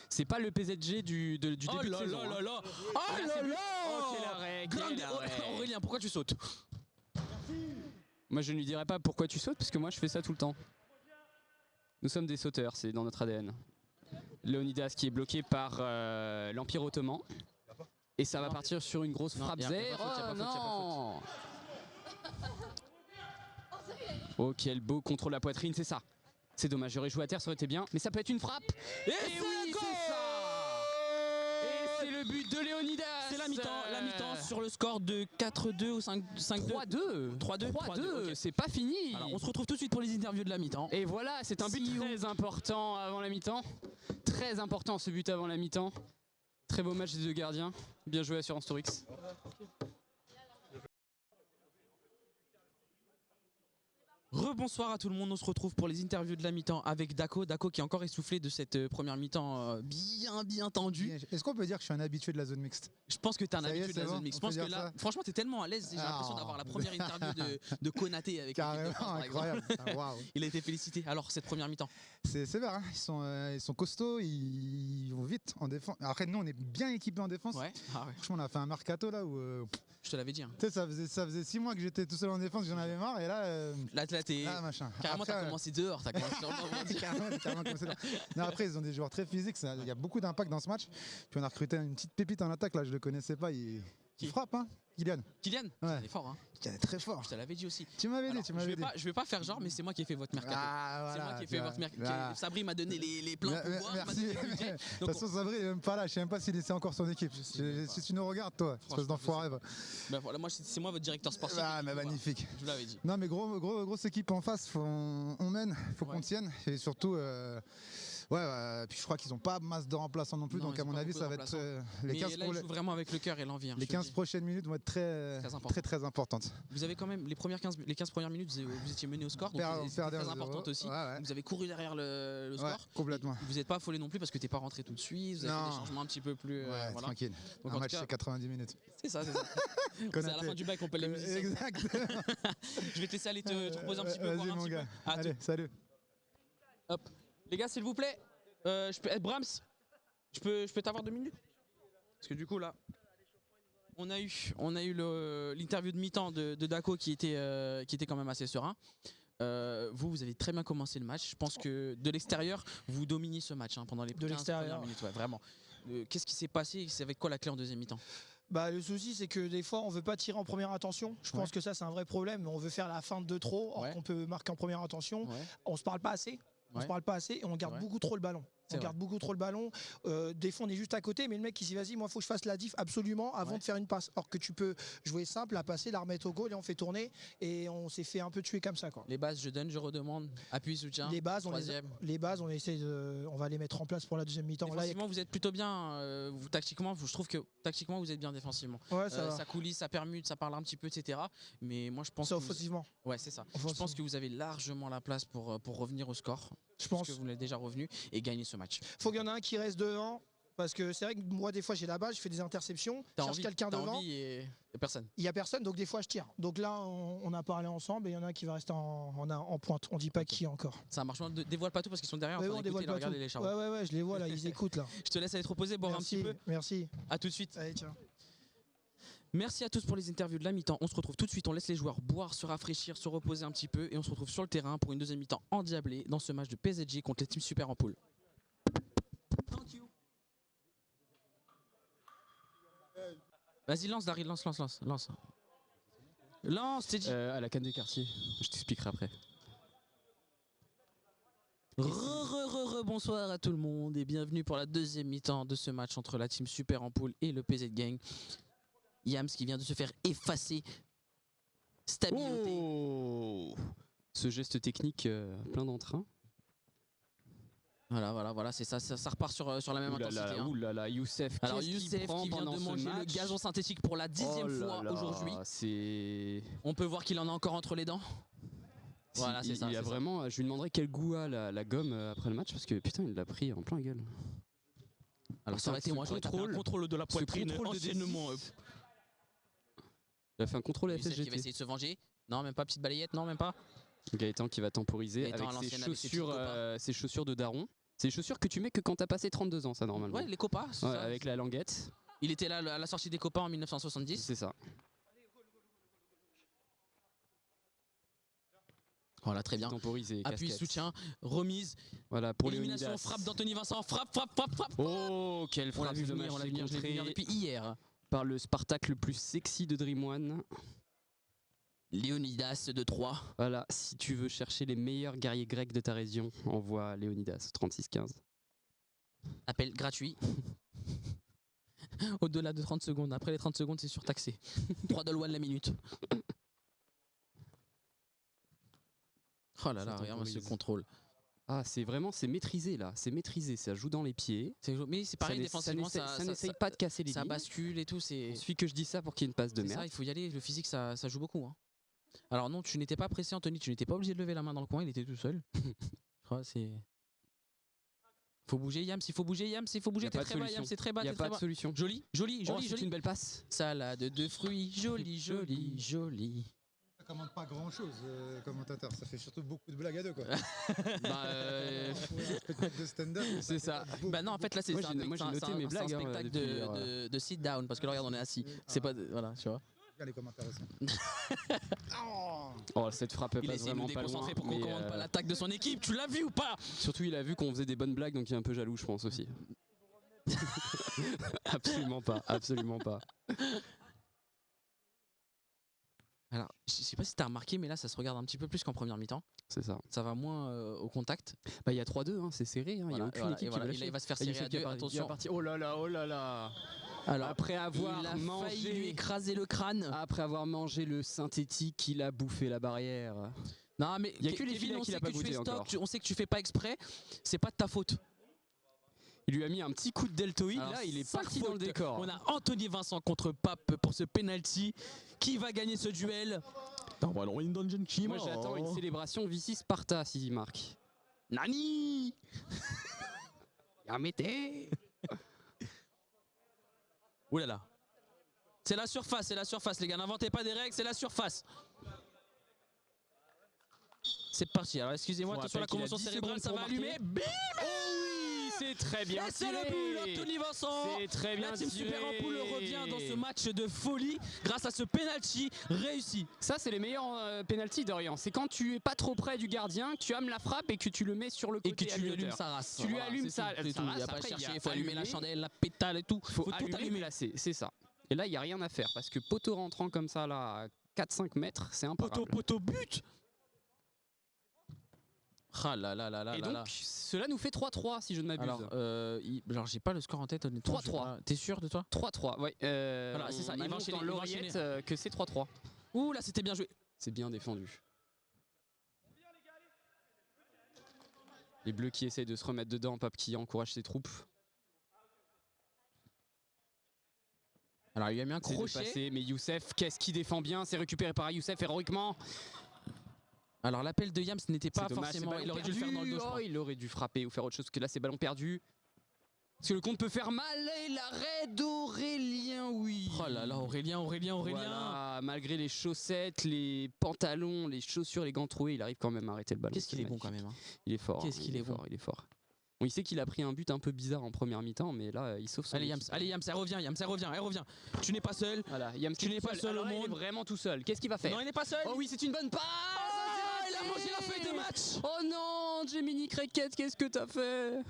C'est pas le PSG du début de saison. Oh là là. Oh quel arrêt. Aurélien, pourquoi tu sautes? Moi je ne lui dirais pas pourquoi tu sautes, parce que moi je fais ça tout le temps. Nous sommes des sauteurs, c'est dans notre ADN. Léonidas qui est bloqué par l'Empire Ottoman. Et ça va partir sur une grosse frappe zère. Oh non. Oh quel beau contrôle la poitrine, c'est ça. C'est dommage, j'aurais joué à terre, ça aurait été bien. Mais ça peut être une frappe. Et oui, c'est ça. Et c'est le but de Léonidas. C'est la mi-temps sur le score de 4-2 ou 5-2. 3-2. C'est pas fini. Alors, on se retrouve tout de suite pour les interviews de la mi-temps. Et voilà, c'est un but très important avant la mi-temps. Très important ce but avant la mi-temps. Très beau match des deux gardiens. Bien joué Assurance Tourix. Rebonsoir à tout le monde, on se retrouve pour les interviews de la mi-temps avec Dako. Dako qui est encore essoufflé de cette première mi-temps bien tendue. Est-ce qu'on peut dire que je suis un habitué de la zone mixte? Je pense que tu es un habitué de la zone mixte. Je pense que là, ça. Franchement, tu es tellement à l'aise. J'ai l'impression d'avoir la première interview de Konaté avec Carrément, incroyable. Wow. Il a été félicité. Alors, cette première mi-temps, c'est sévère, hein. Ils sont costauds, ils vont vite en défense. Après, nous, on est bien équipés en défense. Ouais. Franchement, on a fait un mercato là où. Je te l'avais dit. Hein. Tu sais, ça faisait 6 mois que j'étais tout seul en défense, j'en avais marre. Et là. Là, t'es. Machin. Carrément, t'as commencé dehors. T'as commencé carrément commencé dehors. Non, après, ils ont des joueurs très physiques. Il y a beaucoup d'impact dans ce match. Puis on a recruté une petite pépite en attaque. Là, je le connaissais pas. Il frappe, hein. Kylian. Ouais. Il est fort, hein. Il est très fort. Je te l'avais dit aussi. Tu m'avais dit. Je vais pas faire genre, mais c'est moi qui ai fait votre mercato. Voilà, c'est moi qui ai fait votre mercato. Sabri m'a donné les plans pouvoirs. Merci. De toute façon, Sabri est même pas là. Je sais même pas s'il essaie encore son équipe. Si tu nous regardes, toi, espèce d'enfoiré. Bah voilà, moi c'est moi votre directeur sportif. Ah, mais magnifique. Je vous l'avais dit. Non, mais grosse équipe en face. On mène. Faut qu'on tienne. Et surtout. Puis je crois qu'ils n'ont pas masse de remplaçants non plus, donc à mon avis ça va être les 15 là, ils jouent vraiment avec le cœur et l'envie. Les 15 prochaines minutes vont être très importantes. Vous avez quand même les 15 premières minutes, vous étiez mené au score, donc c'est très importante aussi. Ouais. Vous avez couru derrière le score. Complètement. Vous n'êtes pas affolé non plus parce que t'es pas rentré tout de suite. Vous avez fait des changements un petit peu plus. Voilà. Tranquille. Donc un match c'est 90 minutes. C'est ça. C'est à la fin du bac qu'on peut les musiciens. Exact. Je vais te laisser aller te reposer un petit peu. Vas-y mon gars. Allez, salut. Hop. Les gars, s'il vous plaît, Brahms, je peux t'avoir 2 minutes? Parce que du coup, là, on a eu l'interview de mi-temps de Dako qui était quand même assez serein. Vous avez très bien commencé le match. Je pense que de l'extérieur, vous dominiez ce match pendant les 15 premières minutes. Ouais, vraiment. Qu'est-ce qui s'est passé? C'est avec quoi la clé en deuxième mi-temps? Bah, le souci, c'est que des fois, on veut pas tirer en première intention. Je pense que ça, c'est un vrai problème. On veut faire la feinte de trop, or qu'on peut marquer en première intention. On se parle pas assez. On se parle pas assez et on garde beaucoup trop le ballon. On garde beaucoup trop le ballon. Des fois, on est juste à côté, mais le mec, il dit vas-y, moi, il faut que je fasse la diff absolument avant de faire une passe. Or que tu peux jouer simple, la passer, la remettre au goal et on fait tourner. Et on s'est fait un peu tuer comme ça, quoi. Les bases, je donne, je redemande. Appui, soutien. Les bases, on essaie on va les mettre en place pour la deuxième mi-temps. Défensivement, vous êtes plutôt bien. Tactiquement, je trouve que tactiquement, vous êtes bien défensivement. Ouais, ça coulisse, ça permute, ça parle un petit peu, etc. Mais moi, je pense. C'est offensivement. Ouais, c'est ça. Je pense que vous avez largement la place pour revenir au score. Je pense que vous l'êtes déjà revenu et gagner ce match. Faut qu'il y en ait un qui reste devant. Parce que c'est vrai que moi, des fois, j'ai la balle, je fais des interceptions, je cherche quelqu'un devant. Il n'y a personne. Il n'y a personne, donc des fois, je tire. Donc là, on a parlé ensemble et il y en a un qui va rester en pointe. On ne dit pas qui encore. Ça marche. Dévoile pas tout parce qu'ils sont derrière. On dévoile pas tout. Ouais, je les vois là, ils écoutent là. Je te laisse aller te reposer, boire un petit peu. Merci. À tout de suite. Allez, tiens. Merci à tous pour les interviews de la mi-temps. On se retrouve tout de suite, on laisse les joueurs boire, se rafraîchir, se reposer un petit peu et on se retrouve sur le terrain pour une deuxième mi-temps endiablée dans ce match de PSG contre les teams Super en poule. Vas-y, lance Daryl, lance. Lance, t'es dit. À la canne des quartiers, je t'expliquerai après. Bonsoir à tout le monde et bienvenue pour la deuxième mi-temps de ce match entre la team Super en poule et le PZ Gang. Yams qui vient de se faire effacer. Stabilité. Oh, ce geste technique plein d'entrain. Voilà, c'est ça, ça repart sur la même intensité. Oulala, Youssef. Alors Youssef qui vient de manger le gazon synthétique pour la 10e fois aujourd'hui. On peut voir qu'il en a encore entre les dents. Voilà, c'est ça. Il a vraiment. Je lui demanderai quel goût a la gomme après le match parce que putain, il l'a pris en plein gueule. Alors ça aurait été moi, j'aurais tapé un contrôle de la poitrine anciennement. Il a fait un contrôle FSGT. Qui va essayer de se venger. Non, même pas petite balayette, non, même pas. Gaëtan qui va temporiser avec ses chaussures de daron. C'est les chaussures que tu mets que quand t'as passé 32 ans, ça, normalement. Ouais, les copas. Ouais, ça. Avec la languette. Il était là à la sortie des copas en 1970. C'est ça. Voilà, très bien. Temporisé, appui, casquette. soutien, remise. Voilà, pour élimination, Léonidas. frappe d'Anthony Vincent. Frappe. Oh, quelle frappe de match. On l'a vu venir depuis hier. Par le Spartak le plus sexy de Dream One. Léonidas de 3. Voilà, si tu veux chercher les meilleurs guerriers grecs de ta région, envoie Léonidas 36-15. Appel gratuit. Au-delà de 30 secondes. Après les 30 secondes, c'est surtaxé. 3 $1 la minute. Oh là là, regarde ce contrôle. Ah, c'est maîtrisé là, c'est maîtrisé, ça joue dans les pieds. Mais c'est pareil défensivement, ça n'essaye pas de casser les lignes. Ça bascule et tout. Il suffit que je dise ça pour qu'il y ait une passe de merde. Ça, il faut y aller, le physique ça joue beaucoup. Hein. Alors non, tu n'étais pas pressé Anthony, tu n'étais pas obligé de lever la main dans le coin, il était tout seul. Je crois c'est... Faut bouger Yams, il faut bouger Yams, il faut bouger, t'es très bas Yams, c'est très bas, il n'y a pas de solution. Joli. C'est une belle passe. Salade de fruits, joli. Ça commande pas grand chose, commentateur. Ça fait surtout beaucoup de blagues à deux, quoi. Spectacle de stand-up. C'est ça. Bah non, en fait là c'est un spectacle de sit down parce que là regarde on est assis. C'est pas voilà, tu vois. Les commentaires aussi. Oh, cette frappe elle passe vraiment pas loin. Pour qu'on commande pas l'attaque de son équipe, tu l'as vu ou pas? Surtout il a vu qu'on faisait des bonnes blagues donc il est un peu jaloux je pense aussi. Absolument pas. Alors, je sais pas si t'as remarqué, mais là, ça se regarde un petit peu plus qu'en première mi-temps. C'est ça. Ça va moins au contact. Bah, il y a 3-2, hein, c'est serré. Il y a aucune équipe qui va lâcher. Il va se faire serrer à 2. Attention. Oh là là. Alors, après avoir failli lui écraser le crâne. Après avoir mangé le synthétique, il a bouffé la barrière. Non, mais il y a que les filets qu'il a pas goûté encore. On sait que tu fais pas exprès. C'est pas de ta faute. Il lui a mis un petit coup de deltoïde, là il est parti dans le décor. On a Anthony Vincent contre Pape pour ce penalty. Qui va gagner ce duel? Moi j'attends une célébration Vici Sparta s'il marque. Nani Yamete. Ouh là là. C'est la surface les gars, n'inventez pas des règles, c'est la surface. C'est parti. Alors excusez-moi, attention à la commotion cérébrale, ça va allumer. Bim! C'est très bien. Et c'est le but, Anthony Vincent. C'est très bien. La team Super Ampoule revient dans ce match de folie grâce à ce penalty réussi. Ça, c'est les meilleurs penalty d'Orient. C'est quand tu es pas trop près du gardien, que tu aimes la frappe et que tu le mets sur le côté. Et que tu lui allumes sa race. Tu lui allumes sa race. Il n'y a pas à chercher, il faut allumer la chandelle, la pétale et tout. Faut tout allumer. C'est ça. Et là, il n'y a rien à faire parce que poteau rentrant comme ça, là, à 4-5 mètres, c'est imparable. Poteau, but. Ah là là là là et là donc, là. Cela nous fait 3-3 si je ne m'abuse. Alors j'ai pas le score en tête honnêtement. 3-3. T'es sûr de toi? 3-3, ouais. Voilà, c'est ça. Il va enchaîner dans l'oreillette que c'est 3-3. Ouh là, c'était bien joué. C'est bien défendu. Les Bleus qui essayent de se remettre dedans, Pape qui encourage ses troupes. Alors il lui a mis un crochet. Passer, mais Youssef, qu'est-ce qui défend bien? C'est récupéré par Youssef héroïquement. Alors l'appel de Yams n'était pas dommage, forcément. Il aurait dû le faire dans le dos. Il aurait dû frapper ou faire autre chose que là, c'est ballon perdu. Parce que le compte peut faire mal et l'arrêt d'Aurélien, oui. Oh là là, Aurélien. Voilà, malgré les chaussettes, les pantalons, les chaussures, les gants troués, il arrive quand même à arrêter le ballon. Qu'est-ce qu'il est bon quand même. Hein. Il est fort. Qu'est-ce qu'il est bon. Il est fort. Bon, il sait qu'il a pris un but un peu bizarre en première mi-temps, mais là, il sauve son Allez Yams, elle revient. Tu n'es pas seul. Voilà, Yams, tu n'es pas seul au monde. Il est vraiment tout seul. Qu'est-ce qu'il va faire? Non, il n'est pas seul. Oh oui, c'est une bonne passe. Il a mangé la feuille de match. Oh non, Gemini Cricket, qu'est-ce que t'as fait?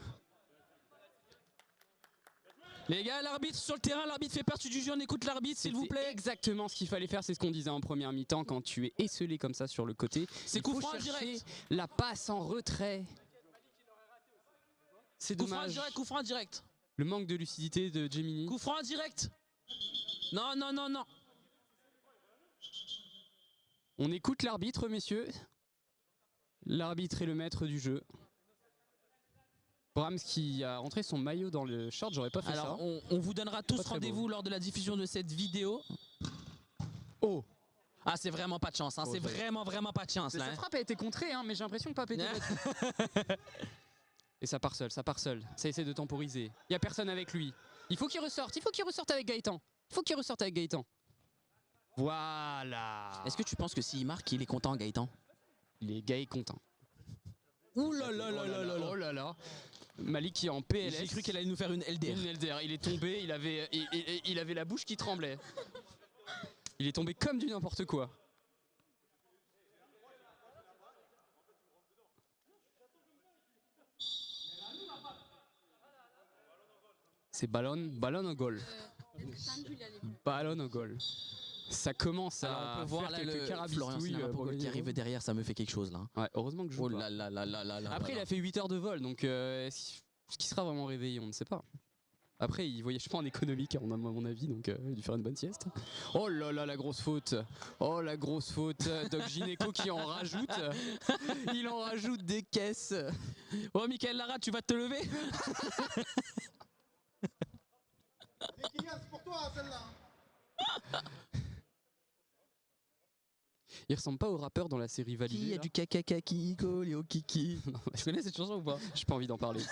Les gars, l'arbitre sur le terrain, l'arbitre fait partie du jeu, on écoute l'arbitre s'il vous plaît. Exactement ce qu'il fallait faire, c'est ce qu'on disait en première mi-temps quand tu es esselé comme ça sur le côté. C'est coup franc direct. La passe en retrait. C'est dommage. Coup franc direct. Le manque de lucidité de Gemini. Coup franc direct. Non. On écoute l'arbitre, messieurs. L'arbitre est le maître du jeu. Brahms qui a rentré son maillot dans le short, j'aurais pas fait ça. Alors on vous donnera tous rendez-vous lors de la diffusion de cette vidéo. Oh. Ah c'est vraiment pas de chance, hein. C'est vraiment pas de chance là. Cette frappe a été contrée, hein, mais j'ai l'impression que Pape était Et ça part seul. Ça essaie de temporiser. Il y a personne avec lui. Il faut qu'il ressorte avec Gaëtan. Voilà. Est-ce que tu penses que s'il marque, il est content Gaëtan? Il est Gaë content. Ouh là là là là là. Oh là là. Malik qui est en PLS. J'ai cru qu'elle allait nous faire une LDR. Il est tombé, il avait la bouche qui tremblait. Il est tombé comme du n'importe quoi. C'est ballon au goal. Ballon au goal. Ça commence à on peut voir faire là quelques carabistouilles qui arrive derrière, ça me fait quelque chose là. Ouais, heureusement que je joue oh pas. Là. Après, il a fait 8 heures de vol, donc est-ce qu'il sera vraiment réveillé? On ne sait pas. Après, il voyage pas en économique, à mon avis, donc il a dû faire une bonne sieste. Oh là là, la grosse faute. Oh, la grosse faute. Doc Gineco qui en rajoute. Il en rajoute des caisses. Oh, Michael Lara, tu vas te lever? C'est pour toi, celle-là. Il ressemble pas au rappeur dans la série Validé. Il y a du kakakaki, kolio kiki. Tu connais cette chanson ou pas? J'ai pas envie d'en parler.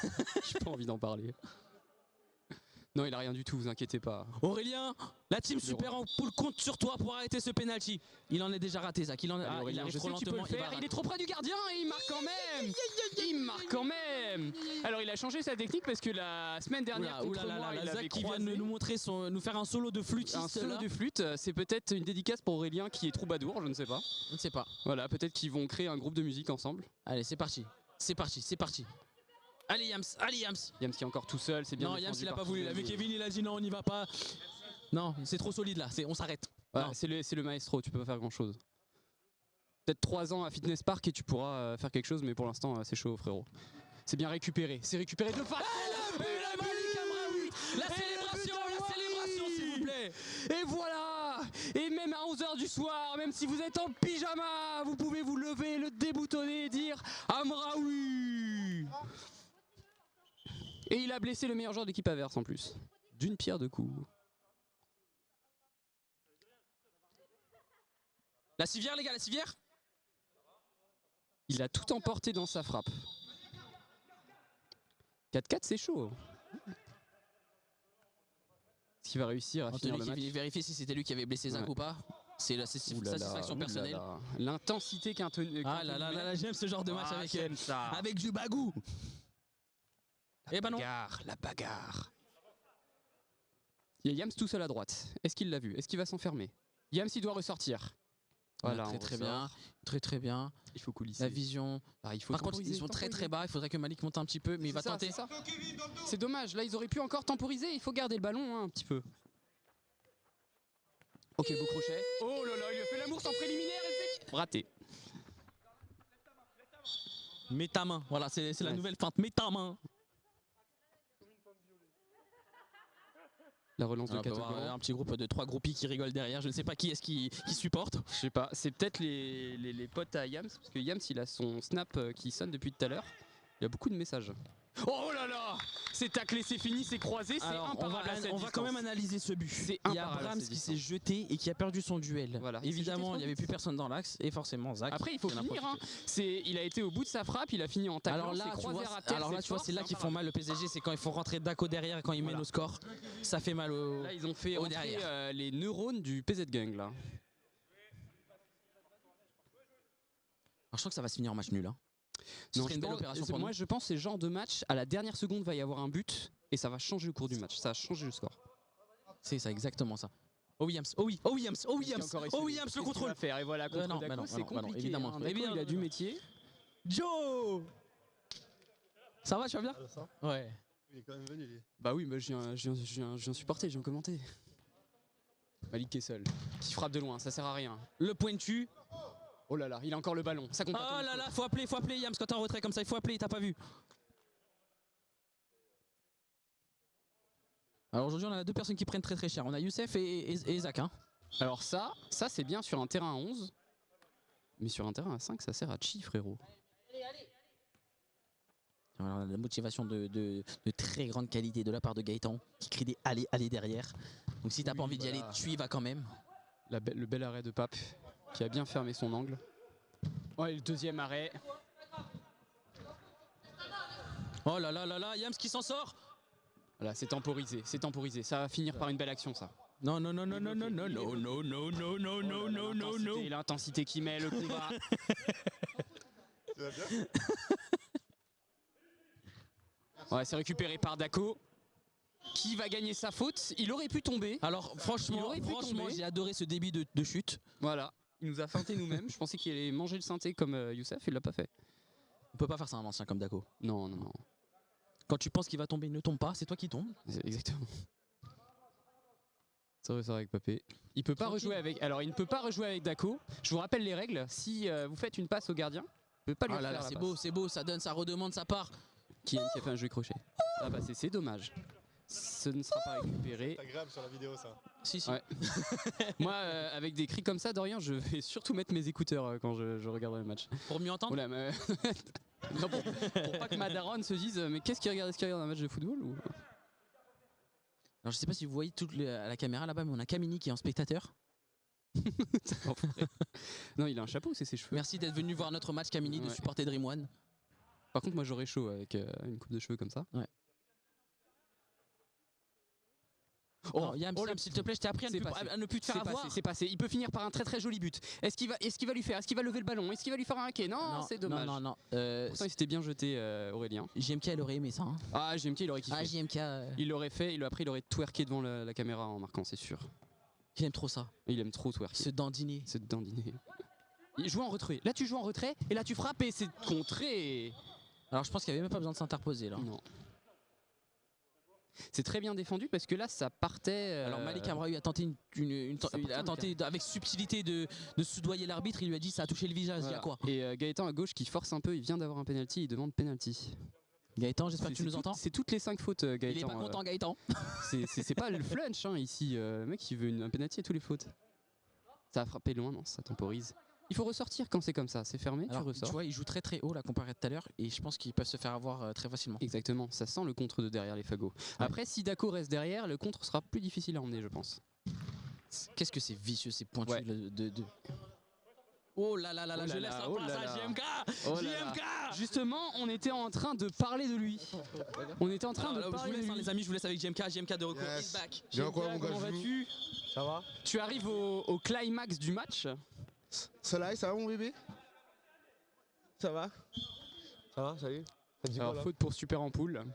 Non, il a rien du tout, vous inquiétez pas. Aurélien, la team Super Ampoule compte sur toi pour arrêter ce penalty. Il en est déjà raté, Zach. Il arrive trop lentement. Il est trop près du gardien et il marque quand même. Alors il a changé sa technique parce que la semaine dernière, Zach qui vient de nous montrer nous faire un solo de flûte. Un solo de flûte, c'est peut-être une dédicace pour Aurélien qui est troubadour, je ne sais pas. Voilà, peut-être qu'ils vont créer un groupe de musique ensemble. Allez, c'est parti. Allez Yams. Yams qui est encore tout seul, c'est bien. Non, Yams il a pas voulu. Mais Kevin il a dit non, on n'y va pas. Non, c'est trop solide là, on s'arrête. Voilà, c'est le maestro, tu peux pas faire grand chose. Peut-être 3 ans à Fitness Park et tu pourras faire quelque chose, mais pour l'instant c'est chaud frérot. C'est bien récupéré, c'est récupéré de façon. La célébration s'il vous plaît. Et voilà. Et même à 11h du soir, même si vous êtes en pyjama, vous pouvez vous lever, le déboutonner et dire Amraoui. Et il a blessé le meilleur joueur d'équipe adverse en plus. D'une pierre deux coups. La civière les gars, la civière. Il a tout emporté dans sa frappe. 4-4 c'est chaud. Est-ce qu'il va réussir à finir le match? Vérifier si c'était lui qui avait blessé Zach ou pas. C'est la satisfaction personnelle. L'intensité qu'un Ah là là là, j'aime ce genre de match avec du bagou. Et bah non. La bagarre. Il y a Yams tout seul à droite. Est-ce qu'il l'a vu? Est-ce qu'il va s'enfermer? Yams, il doit ressortir. Voilà, très bien. Très bien. Il faut coulisser. La vision. Par contre, ils sont très bas. Il faudrait que Malik monte un petit peu, mais il va tenter. C'est dommage. Là, ils auraient pu encore temporiser. Il faut garder le ballon un petit peu. Ok, beau crochet. Oh là là, il a fait l'amour sans préliminaire et c'est raté. Mets ta main. Voilà, c'est la nouvelle feinte. Mets ta main. La relance de Kato. Un petit groupe de 3 groupies qui rigolent derrière. Je ne sais pas qui est-ce qui supporte. Je sais pas. C'est peut-être les potes à Yams. Parce que Yams, il a son snap qui sonne depuis tout à l'heure. Il y a beaucoup de messages. Oh là là! C'est taclé, c'est fini, c'est croisé, c'est imparable. On va quand même analyser ce but. Il y a Brahms qui s'est jeté et qui a perdu son duel. Voilà. Évidemment, il n'y avait plus personne dans l'axe et forcément Zach. Après, il faut finir. Hein. Il a été au bout de sa frappe, il a fini en taclant. Alors là, tu vois, c'est là qu'ils font mal le PSG, c'est quand il faut rentrer Dako derrière et quand il met nos scores. Ça fait mal au. Là, ils ont fait entrer les neurones du PZ Gang là. Alors, je crois que ça va se finir en match nul. Hein. Non, moi je pense que c'est le genre de match, à la dernière seconde va y avoir un but et ça va changer le cours du match, ça va changer le score. C'est ça, exactement ça. Oh Williams, le contrôle. Et voilà, contre Dako, c'est compliqué. Évidemment. Dako, il a du métier. Joe, ça va, tu vas bien? Ouais. Il est quand même venu, lui. Bah oui, bah, je viens supporter, je viens commenter. Malik Kessel, qui frappe de loin, ça sert à rien. Le pointu. Oh là là, il a encore le ballon. Ça compte pas. Oh là là, faut appeler Yams quand t'es en retrait comme ça, il faut appeler, t'as pas vu. Alors aujourd'hui, on a 2 personnes qui prennent très cher. On a Youssef et Zach. Hein. Alors ça c'est bien sur un terrain à 11. Mais sur un terrain à 5, ça sert à chi, frérot. Alors, la motivation de très grande qualité de la part de Gaëtan qui crie des allez derrière. Donc si t'as pas envie d'y aller, tu y vas quand même. Le bel arrêt de Pape qui a bien fermé son angle. Ouais, le deuxième arrêt. Oh là là là là, Yams qui s'en sort. Voilà, c'est temporisé. Ça va finir par une belle action, ça. Non. L'intensité qui met le combat. Tu vas bien? Ouais, c'est récupéré par Dako. Qui va gagner sa faute? Il aurait pu tomber. Alors franchement, j'ai adoré ce débit de chute. Voilà, il nous a feinté nous-mêmes. Je pensais qu'il allait manger le synthé comme Youssef, il l'a pas fait. On peut pas faire ça à un ancien comme Dako. Non. Quand tu penses qu'il va tomber, il ne tombe pas, c'est toi qui tombes. Exactement. Ça va avec Papé. Il peut pas rejouer avec. Alors il ne peut pas rejouer avec Dako. Je vous rappelle les règles. Si vous faites une passe au gardien, vous pouvez pas lui faire la passe. C'est beau, ça donne, ça redemande, ça part. Qui a fait un jeu crochet. Ah bah c'est dommage. Ce ne sera pas récupéré. C'est agréable sur la vidéo ça. Si. Ouais. Moi avec des cris comme ça, Dorian, je vais surtout mettre mes écouteurs quand je regarderai le match. Pour mieux entendre. Oula, mais... non, pour pas que ma daronne se dise mais qu'est-ce qu'il regarde? Est-ce qu'il regarde un match de football ou... Alors je sais pas si vous voyez à la caméra là-bas, mais on a Kamini qui est en spectateur. Non, il a un chapeau, c'est ses cheveux. Merci d'être venu voir notre match, Kamini, de supporter Dream One. Par contre, moi j'aurais chaud avec une coupe de cheveux comme ça. Ouais. Oh, Yams, s'il te plaît, je t'ai appris à ne plus te faire avoir. C'est passé. Il peut finir par un très joli but. Est-ce qu'il va lui faire? Est-ce qu'il va lever le ballon? Est-ce qu'il va lui faire un hacké? Non, c'est dommage. Non. Pourtant, il s'était bien jeté, Aurélien. JMK, il aurait aimé ça. Hein. Ah, JMK, il aurait kiffé. Ah, JMK. Il l'aurait fait. Après, il aurait twerké devant la caméra en marquant, c'est sûr. Il aime trop ça. Il aime trop twerker. Se dandiner. Il joue en retrait. Là, tu joues en retrait et là, tu frappes et c'est contré. Alors, je pense qu'il n'y avait même pas besoin de s'interposer là. Non. C'est très bien défendu parce que là ça partait. Alors Malik Abraoui a tenté, avec subtilité de soudoyer l'arbitre. Il lui a dit ça a touché le visage. Voilà. Il y a quoi? Et Gaëtan à gauche qui force un peu. Il vient d'avoir un penalty. Il demande penalty. Gaëtan, j'espère que tu nous entends. C'est toutes les 5 fautes, Gaëtan. Il est pas content, Gaëtan. C'est pas le flunch hein, ici. Le mec il veut un penalty à tous les fautes. Ça a frappé loin, non? Ça temporise. Il faut ressortir quand c'est comme ça, c'est fermé, alors, tu ressors. Tu vois, il joue très haut là comparé à tout à l'heure et je pense qu'ils peuvent se faire avoir très facilement. Exactement, ça sent le contre de derrière les fagots. Ouais. Après, si Dako reste derrière, le contre sera plus difficile à emmener, je pense. Qu'est-ce que c'est vicieux, c'est pointu de... Oh là là là là, je laisse la place à JMK. JMK. Justement, on était en train de parler de lui. On était en train de parler de lui. Les amis, je vous laisse avec JMK de recours. Yes. He's back. Bien quoi, mon gars, comment vas-tu? Ça va? Tu arrives au climax du match. Soleil, ça va mon bébé? Ça va? Ça va, salut? Alors faute pour Super Ampoule.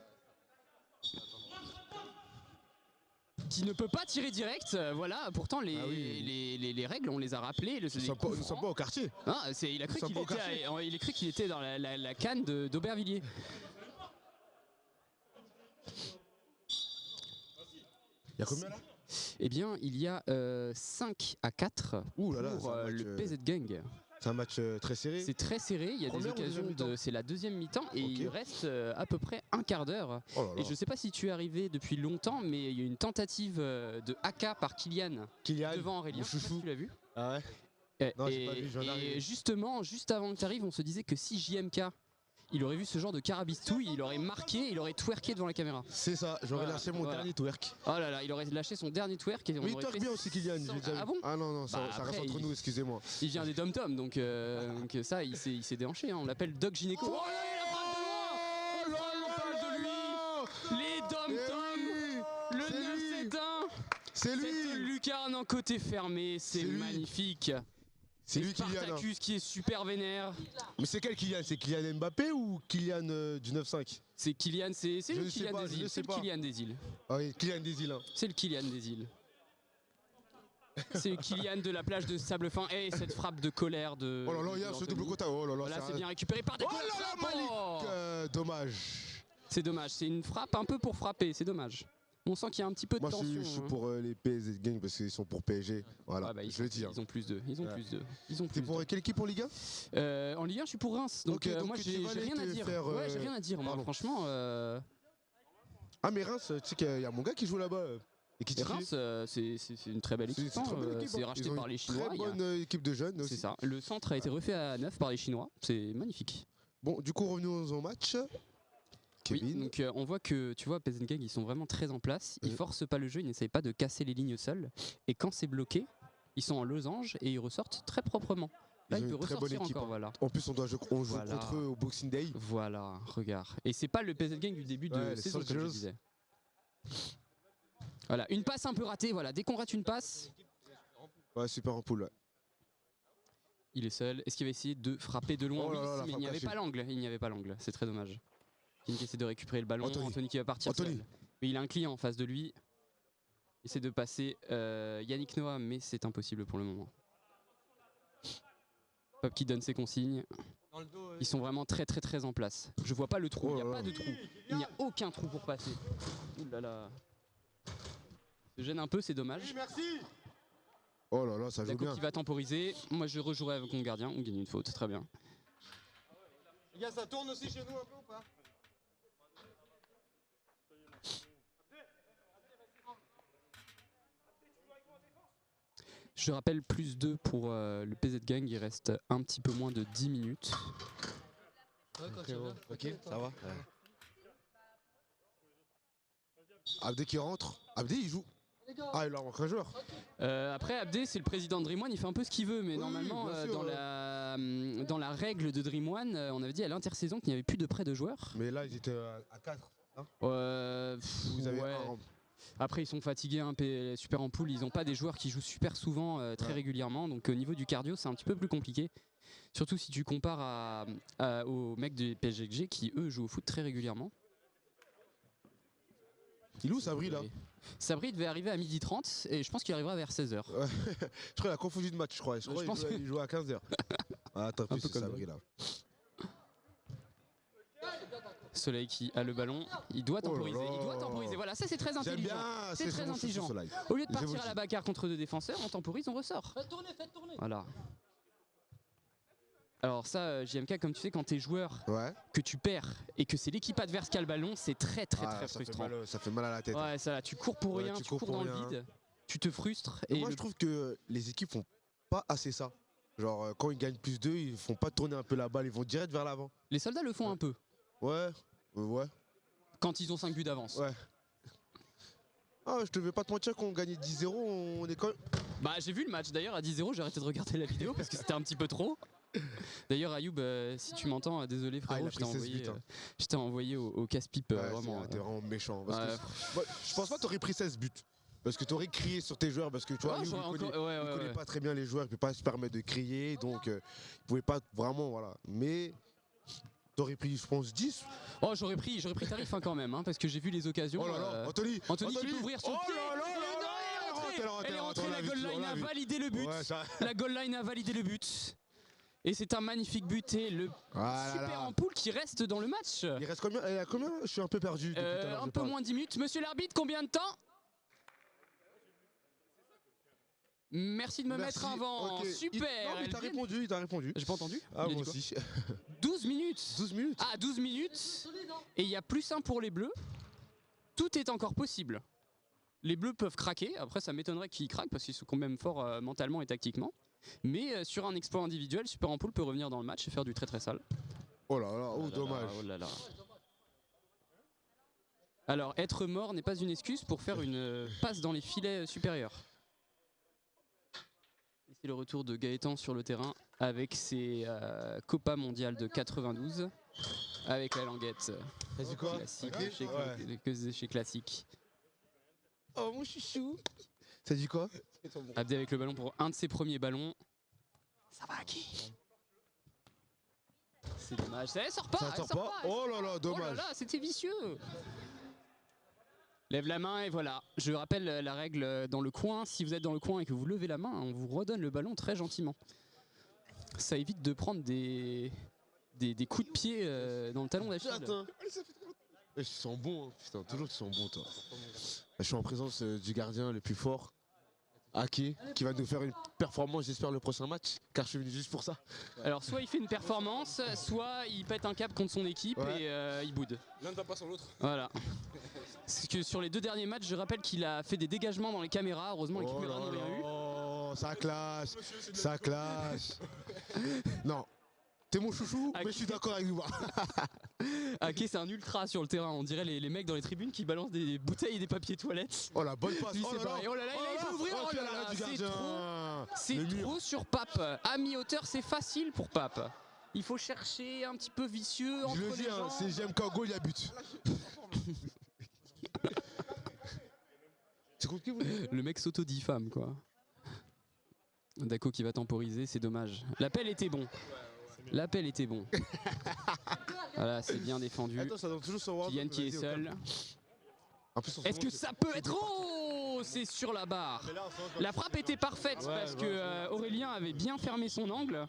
Qui ne peut pas tirer direct, voilà, pourtant les règles on les a rappelées. Nous sommes pas au quartier. Ah, il a cru qu'il était dans la canne d'Aubervilliers. Il y a combien là? Eh bien, il y a 5-4 pour le PZ Gang. C'est un match très serré. C'est très serré, il y a des occasions c'est la deuxième mi-temps et il reste à peu près un quart d'heure. Et je sais pas si tu es arrivé depuis longtemps, mais il y a une tentative de AK par Kylian devant Aurélien. Chouchou. Tu l'as vu? Ah ouais? Non, j'ai pas vu, et justement, juste avant que tu arrives, on se disait que si JMK il aurait vu ce genre de carabistouille, il aurait marqué, il aurait twerké devant la caméra. C'est ça, j'aurais lâché mon dernier twerk. Oh là là, il aurait lâché son dernier twerk. Et mais il twerk bien aussi Kylian. Ah bon? Ah non, ça reste entre nous, excusez-moi. Il vient des dom-toms, donc ça, il s'est déhanché. Hein. On l'appelle Doc Gynéco. Oh là là, la frappe de loin! On parle de lui! Les dom-toms! Le 9-7-1! C'est lui! Cette lucarne en côté fermé, c'est magnifique. C'est lui Kylian. Spartacus qui est super vénère. Mais c'est quel Kylian? C'est Kylian Mbappé ou Kylian du 9-5? C'est Kylian, c'est le Kylian des îles. C'est le Kylian des îles. Ah oui, Kylian des îles. Hein. C'est le Kylian des îles. C'est le Kylian de la plage de sable fin. Et cette frappe de colère de. Oh là là, il y a ce double quota. Oh là là, voilà, c'est bien récupéré par des. Oh là là, Malik dommage. C'est dommage, c'est une frappe un peu pour frapper, c'est dommage. On sent qu'il y a un petit peu de tension. Moi, je suis pour les PZ Gang parce qu'ils sont pour PSG. Voilà, ah bah, je le dis. Ils ont plus d'eux. Ils ont plus d'eux. T'es pour quelle équipe en Ligue 1? En Ligue 1, je suis pour Reims. Donc, moi, j'ai rien à dire. Ouais, j'ai rien à dire. Moi, franchement. Ah, mais Reims, tu sais qu'il y a mon gars qui joue là-bas. Et Reims, c'est une très belle équipe. C'est racheté par les Chinois. Très bonne équipe de jeunes aussi. C'est ça. Le centre a été refait à neuf par les Chinois. C'est magnifique. Bon, du coup, revenons au match. Oui, donc on voit que tu vois PZ Gang ils sont vraiment très en place, ils forcent pas le jeu, ils n'essayent pas de casser les lignes seuls et quand c'est bloqué, ils sont en losange et ils ressortent très proprement. Là il peut ressortir encore, voilà. En plus on joue contre eux au Boxing Day. Voilà, regarde. Et c'est pas le PZ Gang du début de saison comme je disais. Voilà, une passe un peu ratée, voilà, dès qu'on rate une passe. Ouais, Super Ampoule. Il est seul, est-ce qu'il va essayer de frapper de loin? Oui, mais il n'y avait pas l'angle, c'est très dommage. Qui essaie de récupérer le ballon, Anthony qui va partir seul. Mais il a un client en face de lui. Il essaie de passer Yannick Noah, mais c'est impossible pour le moment. Pop qui donne ses consignes. Ils sont vraiment très en place. Je vois pas le trou, il n'y a pas de trou. Il n'y a aucun trou pour passer. Ouh là là. Se gêne un peu, c'est dommage. Oh là là, ça joue bien. Qui va temporiser. Moi je rejouerai avec mon gardien, on gagne une faute, très bien. Les gars, ça tourne aussi chez nous un peu ou pas? Je rappelle +2 pour le PZ Gang, il reste un petit peu moins de 10 minutes. Ok, ça va. Abdé qui rentre. Abdé il joue. Ah il a encore un joueur. Après Abdé c'est le président de Dream One, il fait un peu ce qu'il veut, mais normalement dans la règle de Dream One, on avait dit à l'intersaison qu'il n'y avait plus de prêt de joueurs. Mais là ils étaient à 4. Hein Vous avez Après ils sont fatigués, hein, Super Ampoule, ils n'ont pas des joueurs qui jouent super souvent, très régulièrement, donc au niveau du cardio c'est un petit peu plus compliqué. Surtout si tu compares aux mecs du PSG qui eux jouent au foot très régulièrement. Il est où Sabri là? Sabri devait arriver à 12h30 et je pense qu'il arrivera vers 16h. Je crois qu'il a confondu de match, je crois. Il jouait à 15h. Ah, attends, c'est Sabri là. Soleil qui a le ballon, il doit temporiser, voilà, ça c'est très intelligent, c'est très intelligent. Au lieu de partir à la bagarre contre deux défenseurs, on temporise, on ressort. Faites tourner. Voilà. Alors ça, JMK, comme tu sais, quand t'es joueur, que tu perds et que c'est l'équipe adverse qui a le ballon, c'est très frustrant. Ça fait mal à la tête. Ouais, ça, tu cours pour rien, tu cours dans le vide, tu te frustres. Et moi je trouve que les équipes font pas assez ça. Genre quand ils gagnent +2, ils font pas tourner un peu la balle, ils vont direct vers l'avant. Les soldats le font un peu. Ouais. Quand ils ont 5 buts d'avance. Ouais. Ah, je te vais pas te mentir qu'on gagnait 10-0, on est quand même... Bah j'ai vu le match d'ailleurs à 10-0, j'ai arrêté de regarder la vidéo parce que c'était un petit peu trop. D'ailleurs Ayoub, si tu m'entends, désolé frérot, je t'ai envoyé au casse-pipe. T'es vraiment méchant. Parce que je pense pas que t'aurais pris 16 buts. Parce que tu aurais crié sur tes joueurs, parce que tu vois, Ouais, Ayoub, j'aurais il encore- ouais, connaît ouais. pas très bien les joueurs, il peut pas se permettre de crier, donc il pouvait pas vraiment, voilà. Mais t'aurais pris, je pense, 10. Oh, j'aurais pris tarif quand même, hein, parce que j'ai vu les occasions. Oh là là, Anthony qui peut ouvrir son pied. Elle est rentrée, la goal line a validé le but. Ouais, ça- La goal line a validé le but. Et c'est un magnifique but et le Ah là super là. Ampoule qui reste dans le match. Il reste combien? Il y a combien? Je suis un peu perdu. depuis tout à l'heure, Un je peu parle. moins de 10 minutes. Monsieur l'arbitre, combien de temps? Merci de me Merci. mettre avant. Ok. Super. Non, mais il t'a répondu, il t'a répondu. J'ai pas entendu. Ah, Il a moi dit quoi aussi. 12 minutes. 12 minutes. Ah, 12 minutes. Et il y a +1 pour les Bleus. Tout est encore possible. Les Bleus peuvent craquer. Après, ça m'étonnerait qu'ils craquent parce qu'ils sont quand même forts mentalement et tactiquement. Mais sur un exploit individuel, Super Ampoule peut revenir dans le match et faire du très très sale. Oh là là, oh dommage. Oh là là. Alors, être mort n'est pas une excuse pour faire une passe dans les filets supérieurs. Et c'est le retour de Gaëtan sur le terrain avec ses Copa mondiales de 92. Avec la languette. Vas-y quoi? Classique, Ok. chez, Ouais. que des déchets classiques. Oh mon chouchou. Ça dit quoi? Abdé avec le ballon pour un de ses premiers ballons. Ça va à qui? C'est dommage. Ça sort pas. Ça elle sort sort pas. elle Oh sort là là, pas. dommage. Oh là là, c'était vicieux. Lève la main et voilà. Je rappelle la règle dans le coin. Si vous êtes dans le coin et que vous levez la main, on vous redonne le ballon très gentiment. Ça évite de prendre des coups de pied dans le talon d'Achille. Attends. Tu sens bon, hein. Putain, toujours tu sens bon toi. Je suis en présence du gardien le plus fort, Ake, qui va nous faire une performance, j'espère, le prochain match, car je suis venu juste pour ça. Alors soit il fait une performance, soit il pète un cap contre son équipe Ouais. et il boude. L'un ne va pas sans l'autre. Voilà. Parce que sur les 2 derniers matchs, je rappelle qu'il a fait des dégagements dans les caméras. Heureusement, les caméras n'ont rien eu. Oh, ça clash, ça clash. Non, t'es mon chouchou, mais je suis d'accord avec vous. Ake, c'est un ultra sur le terrain. On dirait les mecs dans les tribunes qui balancent des bouteilles et des papiers toilettes. Oh la bonne passe. Lui, Oh c'est là là. pareil. Oh là là, il faut ouvrir. Oh, Oh là quel arrêt là, du c'est gardien. trop. C'est Le mur. trop sur Pape. À mi-hauteur, c'est facile pour Pape. Il faut chercher un petit peu vicieux entre Je le les dis, hein, jambes. c'est j'aime Kago, il y a but. C'est contre qui vous? Le mec s'auto-diffame, quoi. Dako qui va temporiser, c'est dommage. L'appel était bon. L'appel était bon. Voilà, c'est bien défendu. Attends, ça donne toujours sur Ward. Kylian qui est Vas-y, seul. En plus, on se Est-ce que montre- ça peut être... Oh, c'est sur la barre. La frappe était parfaite parce que Aurélien avait bien fermé son angle.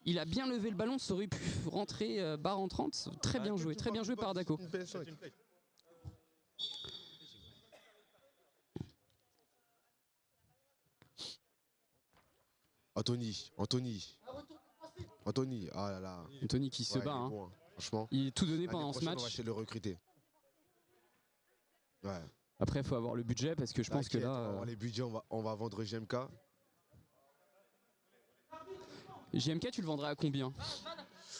Il a bien levé le ballon, ça aurait pu rentrer barre entrante. Très bien joué par Dako. Anthony, ah là là. Anthony qui se Ouais, bat, il est hein. bon, hein. Franchement. Il est tout donné L'année pendant ce prochaine, On va match. essayer de le recruter. Ouais. Après, il faut avoir le budget parce que je pense que T'inquiète, là... on va avoir les budgets, on va vendre GMK. JMK, tu le vendrais à combien?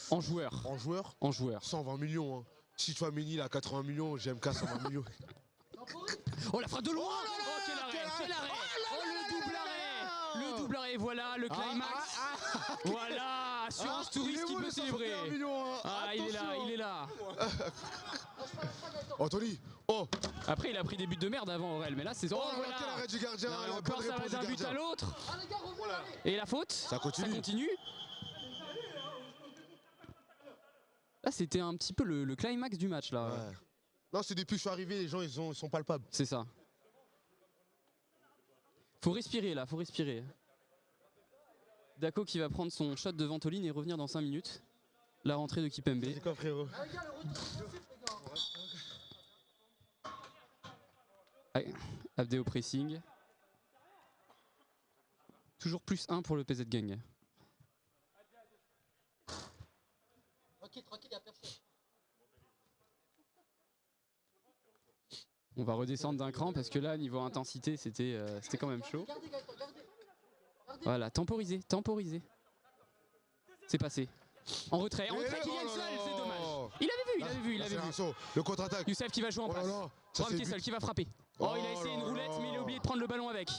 En joueur. En joueur En joueur. 120 millions. Hein. Si Chouameni il a 80 millions, GMK 120 millions. Oh, la frappe de loin. Oh, quel arrêt. Oh, le double arrêt, voilà le climax. Voilà, assurance touriste qui peut célébrer. Ah, il est là. Anthony, oh. Après, il a pris des buts de merde avant Aurel, mais là c'est... Oh, voilà, quel arrêt du gardien. Non, la encore bonne ça va réponse d'un du but à gardien. l'autre. Et la faute? Ça continue. Là, c'était un petit peu le climax du match là. Ouais. Non, c'est depuis que je suis arrivé, les gens ils sont palpables. C'est ça. Faut respirer là, faut respirer. Dako qui va prendre son shot de Ventoline et revenir dans 5 minutes. La rentrée de Kipembe. C'est quoi frérot? Ouais, Abdé au pressing. Toujours +1 pour le PZ Gang. Tranquille, y'a personne. On va redescendre d'un cran parce que là, niveau intensité, c'était quand même chaud. Voilà, temporiser. C'est passé. En retrait, Kylian seul, c'est dommage. Il avait vu. Le contre-attaque. Youssef qui va jouer en passe. Brave qui est seul, qui va frapper. Oh, il a essayé une roulette, mais il a oublié de prendre le ballon avec.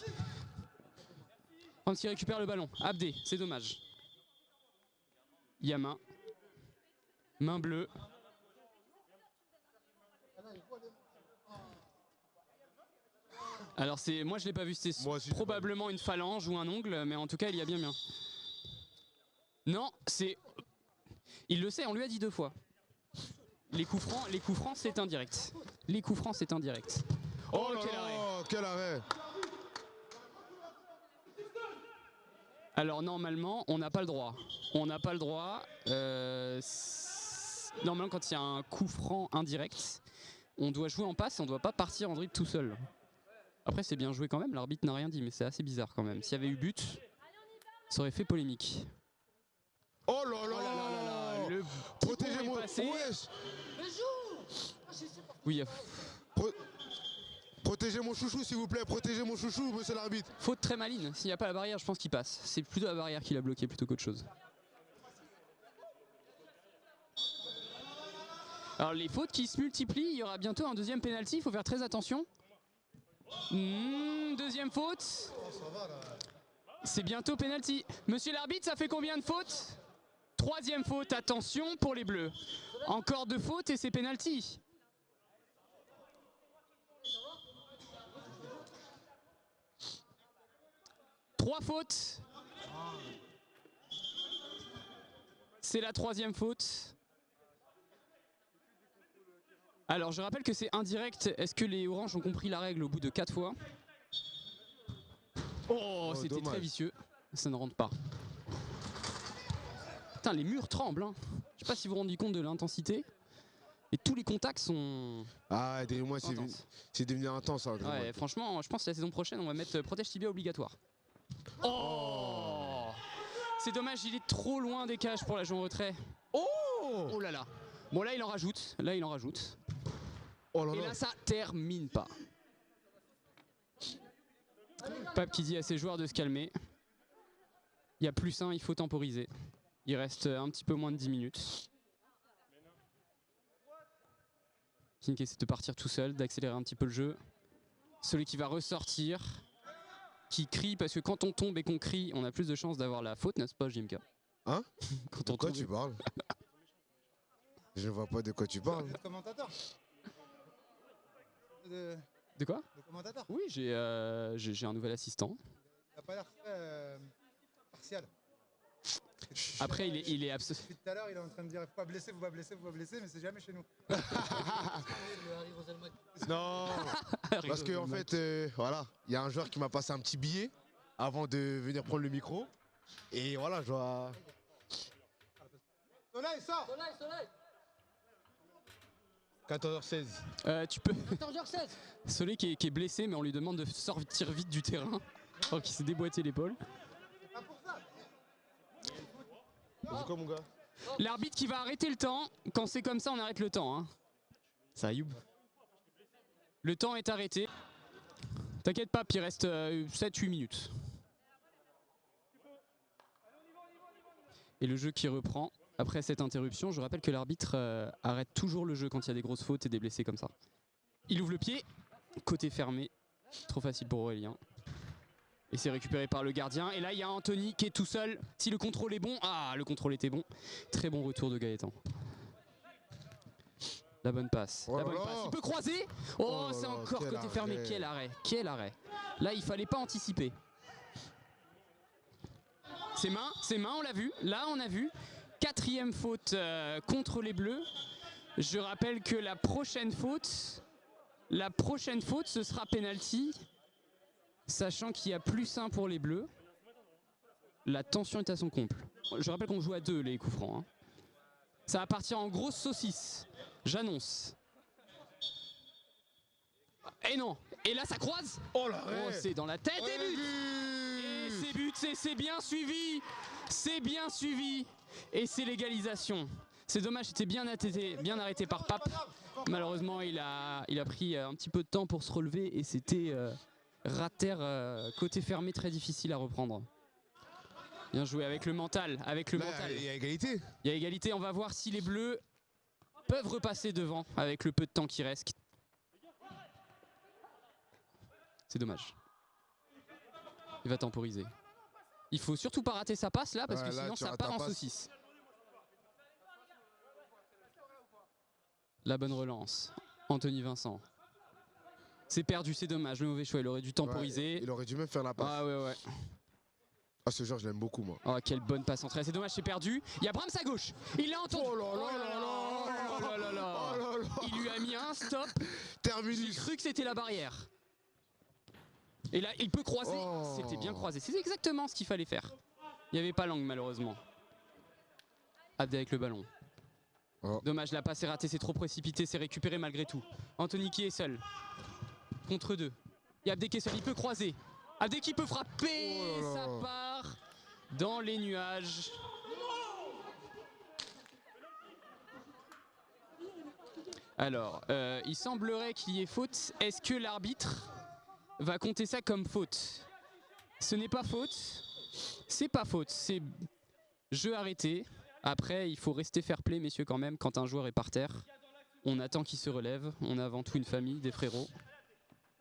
Rams qui récupère le ballon. Abdé, c'est dommage. Yamin. Main bleue. Alors moi je l'ai pas vu, c'était probablement une phalange ou un ongle, mais en tout cas il y a bien. Non, c'est... Il le sait, on lui a dit 2 fois. Les coups francs c'est indirect. Les coups francs c'est indirect. Oh là là, quel arrêt! Alors normalement, on n'a pas le droit. On n'a pas le droit. Normalement, quand il y a un coup franc indirect, on doit jouer en passe et on ne doit pas partir en dribble tout seul. Après, c'est bien joué quand même. L'arbitre n'a rien dit, mais c'est assez bizarre quand même. S'il y avait eu but, ça aurait fait polémique. Oh là là, le protégez-moi. Oui. Protégez mon chouchou s'il vous plaît, protégez mon chouchou, monsieur l'arbitre. Faute très maligne, s'il n'y a pas la barrière, je pense qu'il passe. C'est plutôt la barrière qui l'a bloqué plutôt qu'autre chose. Alors les fautes qui se multiplient, il y aura bientôt un deuxième penalty, il faut faire très attention. Deuxième faute. C'est bientôt penalty. Monsieur l'arbitre, ça fait combien de fautes? 3e faute, attention pour les bleus. Encore 2 fautes et c'est penalty. Trois fautes. C'est la 3e faute. Alors je rappelle que c'est indirect. Est-ce que les oranges ont compris la règle au bout de 4 fois? Oh, c'était très vicieux. Ça ne rentre pas. Putain, les murs tremblent. Hein. Je sais pas si vous vous rendez compte de l'intensité. Et tous les contacts sont... Ah, moi c'est devenu intense. Hein, ouais, franchement, je pense que la saison prochaine, on va mettre protège tibia obligatoire. Oh, c'est dommage, il est trop loin des cages pour la jouer en retrait. Oh là là. Bon, là, il en rajoute. Là, il en rajoute. Oh là et là, ça termine pas. Pape qui dit à ses joueurs de se calmer. Il y a +1, il faut temporiser. Il reste un petit peu moins de 10 minutes. King essaie de partir tout seul, d'accélérer un petit peu le jeu. Celui qui va ressortir, qui crie, parce que quand on tombe et qu'on crie, on a plus de chances d'avoir la faute, n'est-ce pas, JMK? Hein? Quand de quoi tu parles? Je vois pas de quoi tu parles. De commentateur. De quoi? De commentateur. Oui, j'ai un nouvel assistant. Il n'a pas l'air très partial. Après, il est absolu. Depuis tout à l'heure, il est en train de dire faut pas blesser, faut pas blesser, faut pas blesser, mais c'est jamais chez nous. Non, parce que en fait, voilà, il y a un joueur qui m'a passé un petit billet avant de venir prendre le micro. Et voilà, je dois... Soleil, sors! Soleil 14h16. Tu peux... 14h16. Soleil qui est blessé, mais on lui demande de sortir vite du terrain. Alors qu'il s'est déboîté l'épaule. C'est quoi mon gars? L'arbitre qui va arrêter le temps. Quand c'est comme ça, on arrête le temps. Hein. Ça Ayoub. Le temps est arrêté. T'inquiète pas, il reste 7-8 minutes. Et le jeu qui reprend après cette interruption. Je rappelle que l'arbitre arrête toujours le jeu quand il y a des grosses fautes et des blessés comme ça. Il ouvre le pied. Côté fermé. Trop facile pour Aurélien. Et c'est récupéré par le gardien. Et là, il y a Anthony qui est tout seul. Si le contrôle est bon... Ah, le contrôle était bon. Très bon retour de Gaëtan. La bonne passe. Oh la bonne passe. Il peut croiser. Oh, c'est encore côté fermé. Quel arrêt. Quel arrêt. Là, il fallait pas anticiper. C'est main, on l'a vu. Là, on a vu. 4e faute contre les Bleus. Je rappelle que la prochaine faute, ce sera penalty. Sachant qu'il y a +1 pour les Bleus. La tension est à son comble. Je rappelle qu'on joue à 2 les coups francs. Hein. Ça va partir en grosse saucisse. J'annonce. Et non. Et là ça croise. Oh l'arrêt. Oh, c'est dans la tête et but. Et c'est but, c'est bien suivi. C'est bien suivi. Et c'est l'égalisation. C'est dommage, c'était bien arrêté par Pape. Malheureusement, il a pris un petit peu de temps pour se relever et c'était... rater côté fermé, très difficile à reprendre. Bien joué avec le mental. Il y a égalité. Il y a égalité. On va voir si les Bleus peuvent repasser devant avec le peu de temps qui reste. C'est dommage. Il va temporiser. Il faut surtout pas rater sa passe là parce que sinon ça part en saucisse. La bonne relance. Anthony Vincent. C'est perdu, c'est dommage, le mauvais choix, il aurait dû temporiser. Ouais, il aurait dû même faire la passe. Ah ouais. Ah, ce joueur, je l'aime beaucoup, moi. Oh, quelle bonne passe entrée, c'est dommage, c'est perdu. Il y a Brahms à gauche, il l'a entendu. Oh là là. Il lui a mis un stop. Terminus. J'ai cru que c'était la barrière. Et là, il peut croiser. C'était bien croisé. C'est exactement ce qu'il fallait faire. Il n'y avait pas l'angle, malheureusement. Abdé avec le ballon. Dommage, la passe est ratée, c'est trop précipité, c'est récupéré malgré tout. Anthony qui est seul. Contre 2. Il y a Abdé qui est seul, il peut croiser. Abdé qui peut frapper. Ça part dans les nuages. Alors, il semblerait qu'il y ait faute. Est-ce que l'arbitre va compter ça comme faute? Ce n'est pas faute. C'est pas faute. C'est jeu arrêté. Après, il faut rester fair play, messieurs, quand même. Quand un joueur est par terre, on attend qu'il se relève. On a avant tout une famille, des frérots.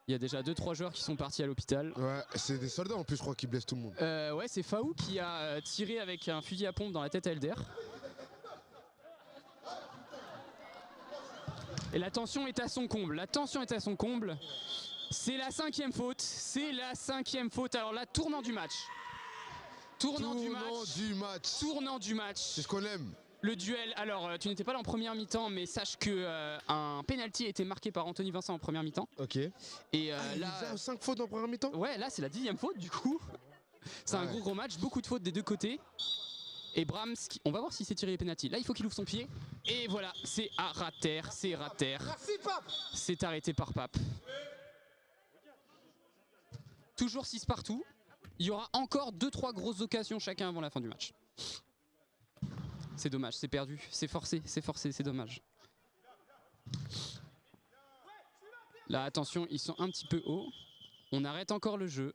Il y a déjà 2-3 joueurs qui sont partis à l'hôpital. Ouais, c'est des soldats en plus, je crois, qui blessent tout le monde. Ouais, c'est Faou qui a tiré avec un fusil à pompe dans la tête à Elder. Et la tension est à son comble. La tension est à son comble. C'est la 5e faute. C'est la 5e faute. Alors là, tournant du match. Tournant du match. Tournant du match. C'est ce qu'on aime. Le duel. Alors, tu n'étais pas là en première mi-temps, mais sache que un penalty a été marqué par Anthony Vincent en première mi-temps. Ok. Et là, 5 fautes en première mi-temps. Ouais, là c'est la 10e faute du coup. C'est un gros match, beaucoup de fautes des deux côtés. Et Brahms, on va voir s'il s'est tiré les penalty. Là, il faut qu'il ouvre son pied. Et voilà, c'est à rater, c'est rater. C'est arrêté par Pape. Toujours 6 partout. Il y aura encore 2-3 grosses occasions chacun avant la fin du match. C'est dommage, c'est perdu, c'est forcé, c'est dommage. Là, attention, ils sont un petit peu hauts. On arrête encore le jeu.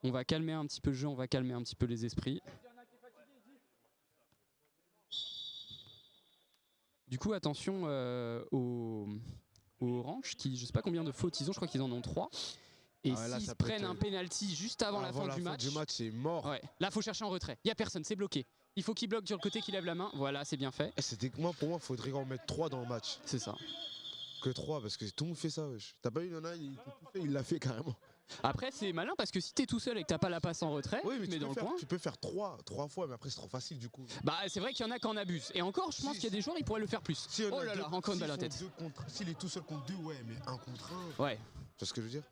On va calmer un petit peu le jeu, on va calmer un petit peu les esprits. Du coup, attention aux Orange, qui je sais pas combien de fautes ils ont, je crois qu'ils en ont 3. Et s'ils prennent un penalty juste avant la fin du match, c'est mort. Ouais. Là, faut chercher en retrait. Il n'y a personne, c'est bloqué. Il faut qu'il bloque sur le côté, qu'il lève la main. Voilà, c'est bien fait. Pour moi, il faudrait en mettre 3 dans le match. C'est ça. Que 3, parce que tout le monde fait ça, wesh. T'as pas eu, il l'a fait carrément. Après, c'est malin parce que si t'es tout seul et que t'as pas la passe en retrait, mais dans le coin. Tu peux faire 3 fois, mais après, c'est trop facile du coup. Bah, c'est vrai qu'il y en a qui en abusent. Et encore, je pense qu'il y a des joueurs, ils pourraient le faire plus. Oh là là, encore une balle à la tête. S'il est tout seul contre 2, ouais, mais 1 contre 1. Ouais. Tu vois ce que je veux dire?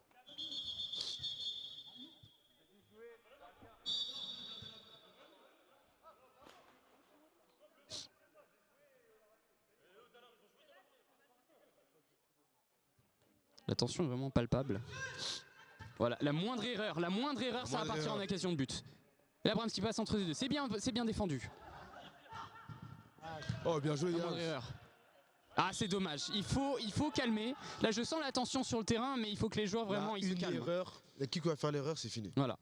La tension est vraiment palpable. Voilà, la moindre erreur, ça va partir en occasion de but. Là, Brahms qui passe entre les deux, c'est bien défendu. Oh, bien joué, Yann. Ah, c'est dommage. Il faut calmer. Là, je sens la tension sur le terrain, mais il faut que les joueurs vraiment ils se calment. Erreur. Qui va faire l'erreur, c'est fini. Voilà.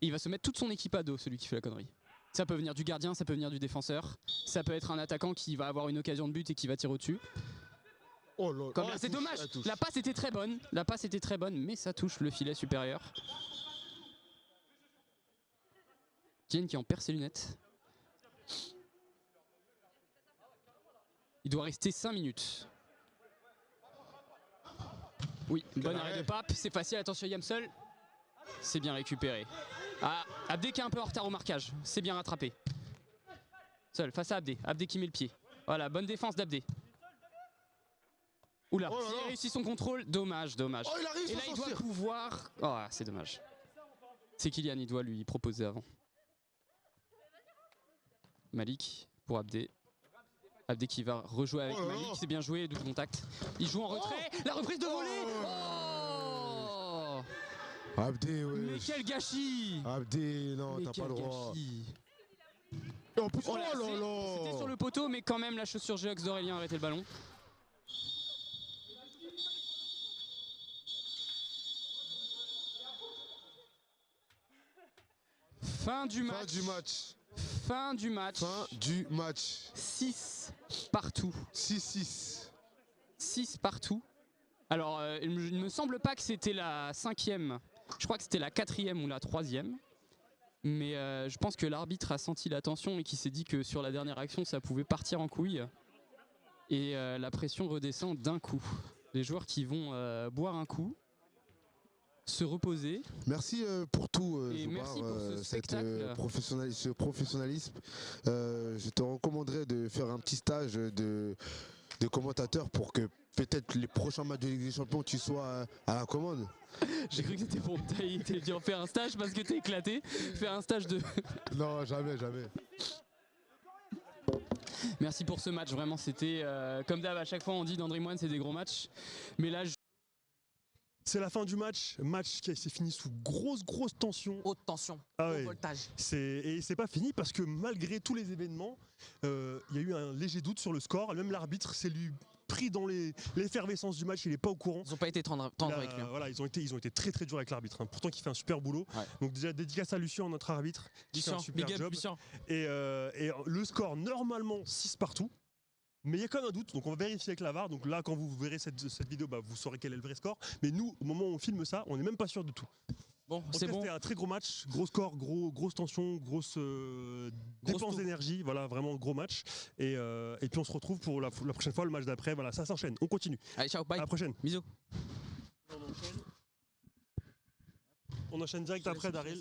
Il va se mettre toute son équipe à dos, celui qui fait la connerie. Ça peut venir du gardien, ça peut venir du défenseur. Ça peut être un attaquant qui va avoir une occasion de but et qui va tirer au-dessus. Oh là, comme là, c'est dommage. La passe était très bonne, mais ça touche le filet supérieur. Kien qui en perd ses lunettes. Il doit rester 5 minutes. Oui, bon arrêt de Pape, c'est facile, attention Yamsel. C'est bien récupéré. Ah, Abdé qui est un peu en retard au marquage, c'est bien rattrapé. Seul, face à Abdé, Abdé qui met le pied. Voilà, bonne défense d'Abdé. Oula, il a réussi son contrôle, dommage. Oh, il arrive. Et là, il doit pouvoir... Oh, c'est dommage. C'est Kylian, il doit lui proposer avant. Malik pour Abdé. Abdé qui va rejouer avec Malik, c'est bien joué, double contact. Il joue en retrait, la reprise de volée. Abdé, ouais. Mais quel gâchis. Abdé, non, t'as pas le droit. Et en plus, c'était sur le poteau, mais quand même, la chaussure Géox d'Aurélien a arrêté le ballon. Fin du match. 6 partout. 6 partout. Alors, il ne me semble pas que c'était la 5e. Je crois que c'était la 4e ou la 3e. Mais je pense que l'arbitre a senti la tension et qu'il s'est dit que sur la dernière action, ça pouvait partir en couille. Et la pression redescend d'un coup. Les joueurs qui vont boire un coup, se reposer. Merci pour tout, et Zoumar, merci pour ce spectacle. ce professionnalisme. Je te recommanderais de faire un petit stage de commentateur pour que peut-être les prochains matchs de Ligue des Champions tu sois à la commande. J'ai cru que c'était pour me dire faire un stage parce que t'es éclaté. Faire un stage de... Non, jamais. Merci pour ce match, vraiment c'était comme d'hab à chaque fois on dit dans Dream One c'est des gros matchs. Mais là c'est la fin du match qui s'est fini sous grosse tension. Haute tension, haut voltage. Et c'est pas fini parce que malgré tous les événements, il y a eu un léger doute sur le score. Même l'arbitre s'est lui pris dans l'effervescence du match, il n'est pas au courant. Ils n'ont pas été tendres avec lui. Voilà, ils ont été très durs avec l'arbitre. Hein. Pourtant, qui fait un super boulot. Ouais. Donc déjà dédicace à Lucien, notre arbitre, qui fait un super job. Et le score normalement 6 partout. Mais il y a quand même un doute, donc on va vérifier avec la VAR. Donc là, quand vous verrez cette vidéo, vous saurez quel est le vrai score. Mais nous, au moment où on filme ça, on n'est même pas sûr de tout. Bon, c'est bon. C'était un très gros match, gros score, grosse tension, grosse dépense d'énergie. Voilà, vraiment gros match. Et puis on se retrouve pour la prochaine fois, le match d'après. Voilà, ça s'enchaîne. On continue. Allez, ciao, bye. À la prochaine. Bisous. On enchaîne direct après, Daryl.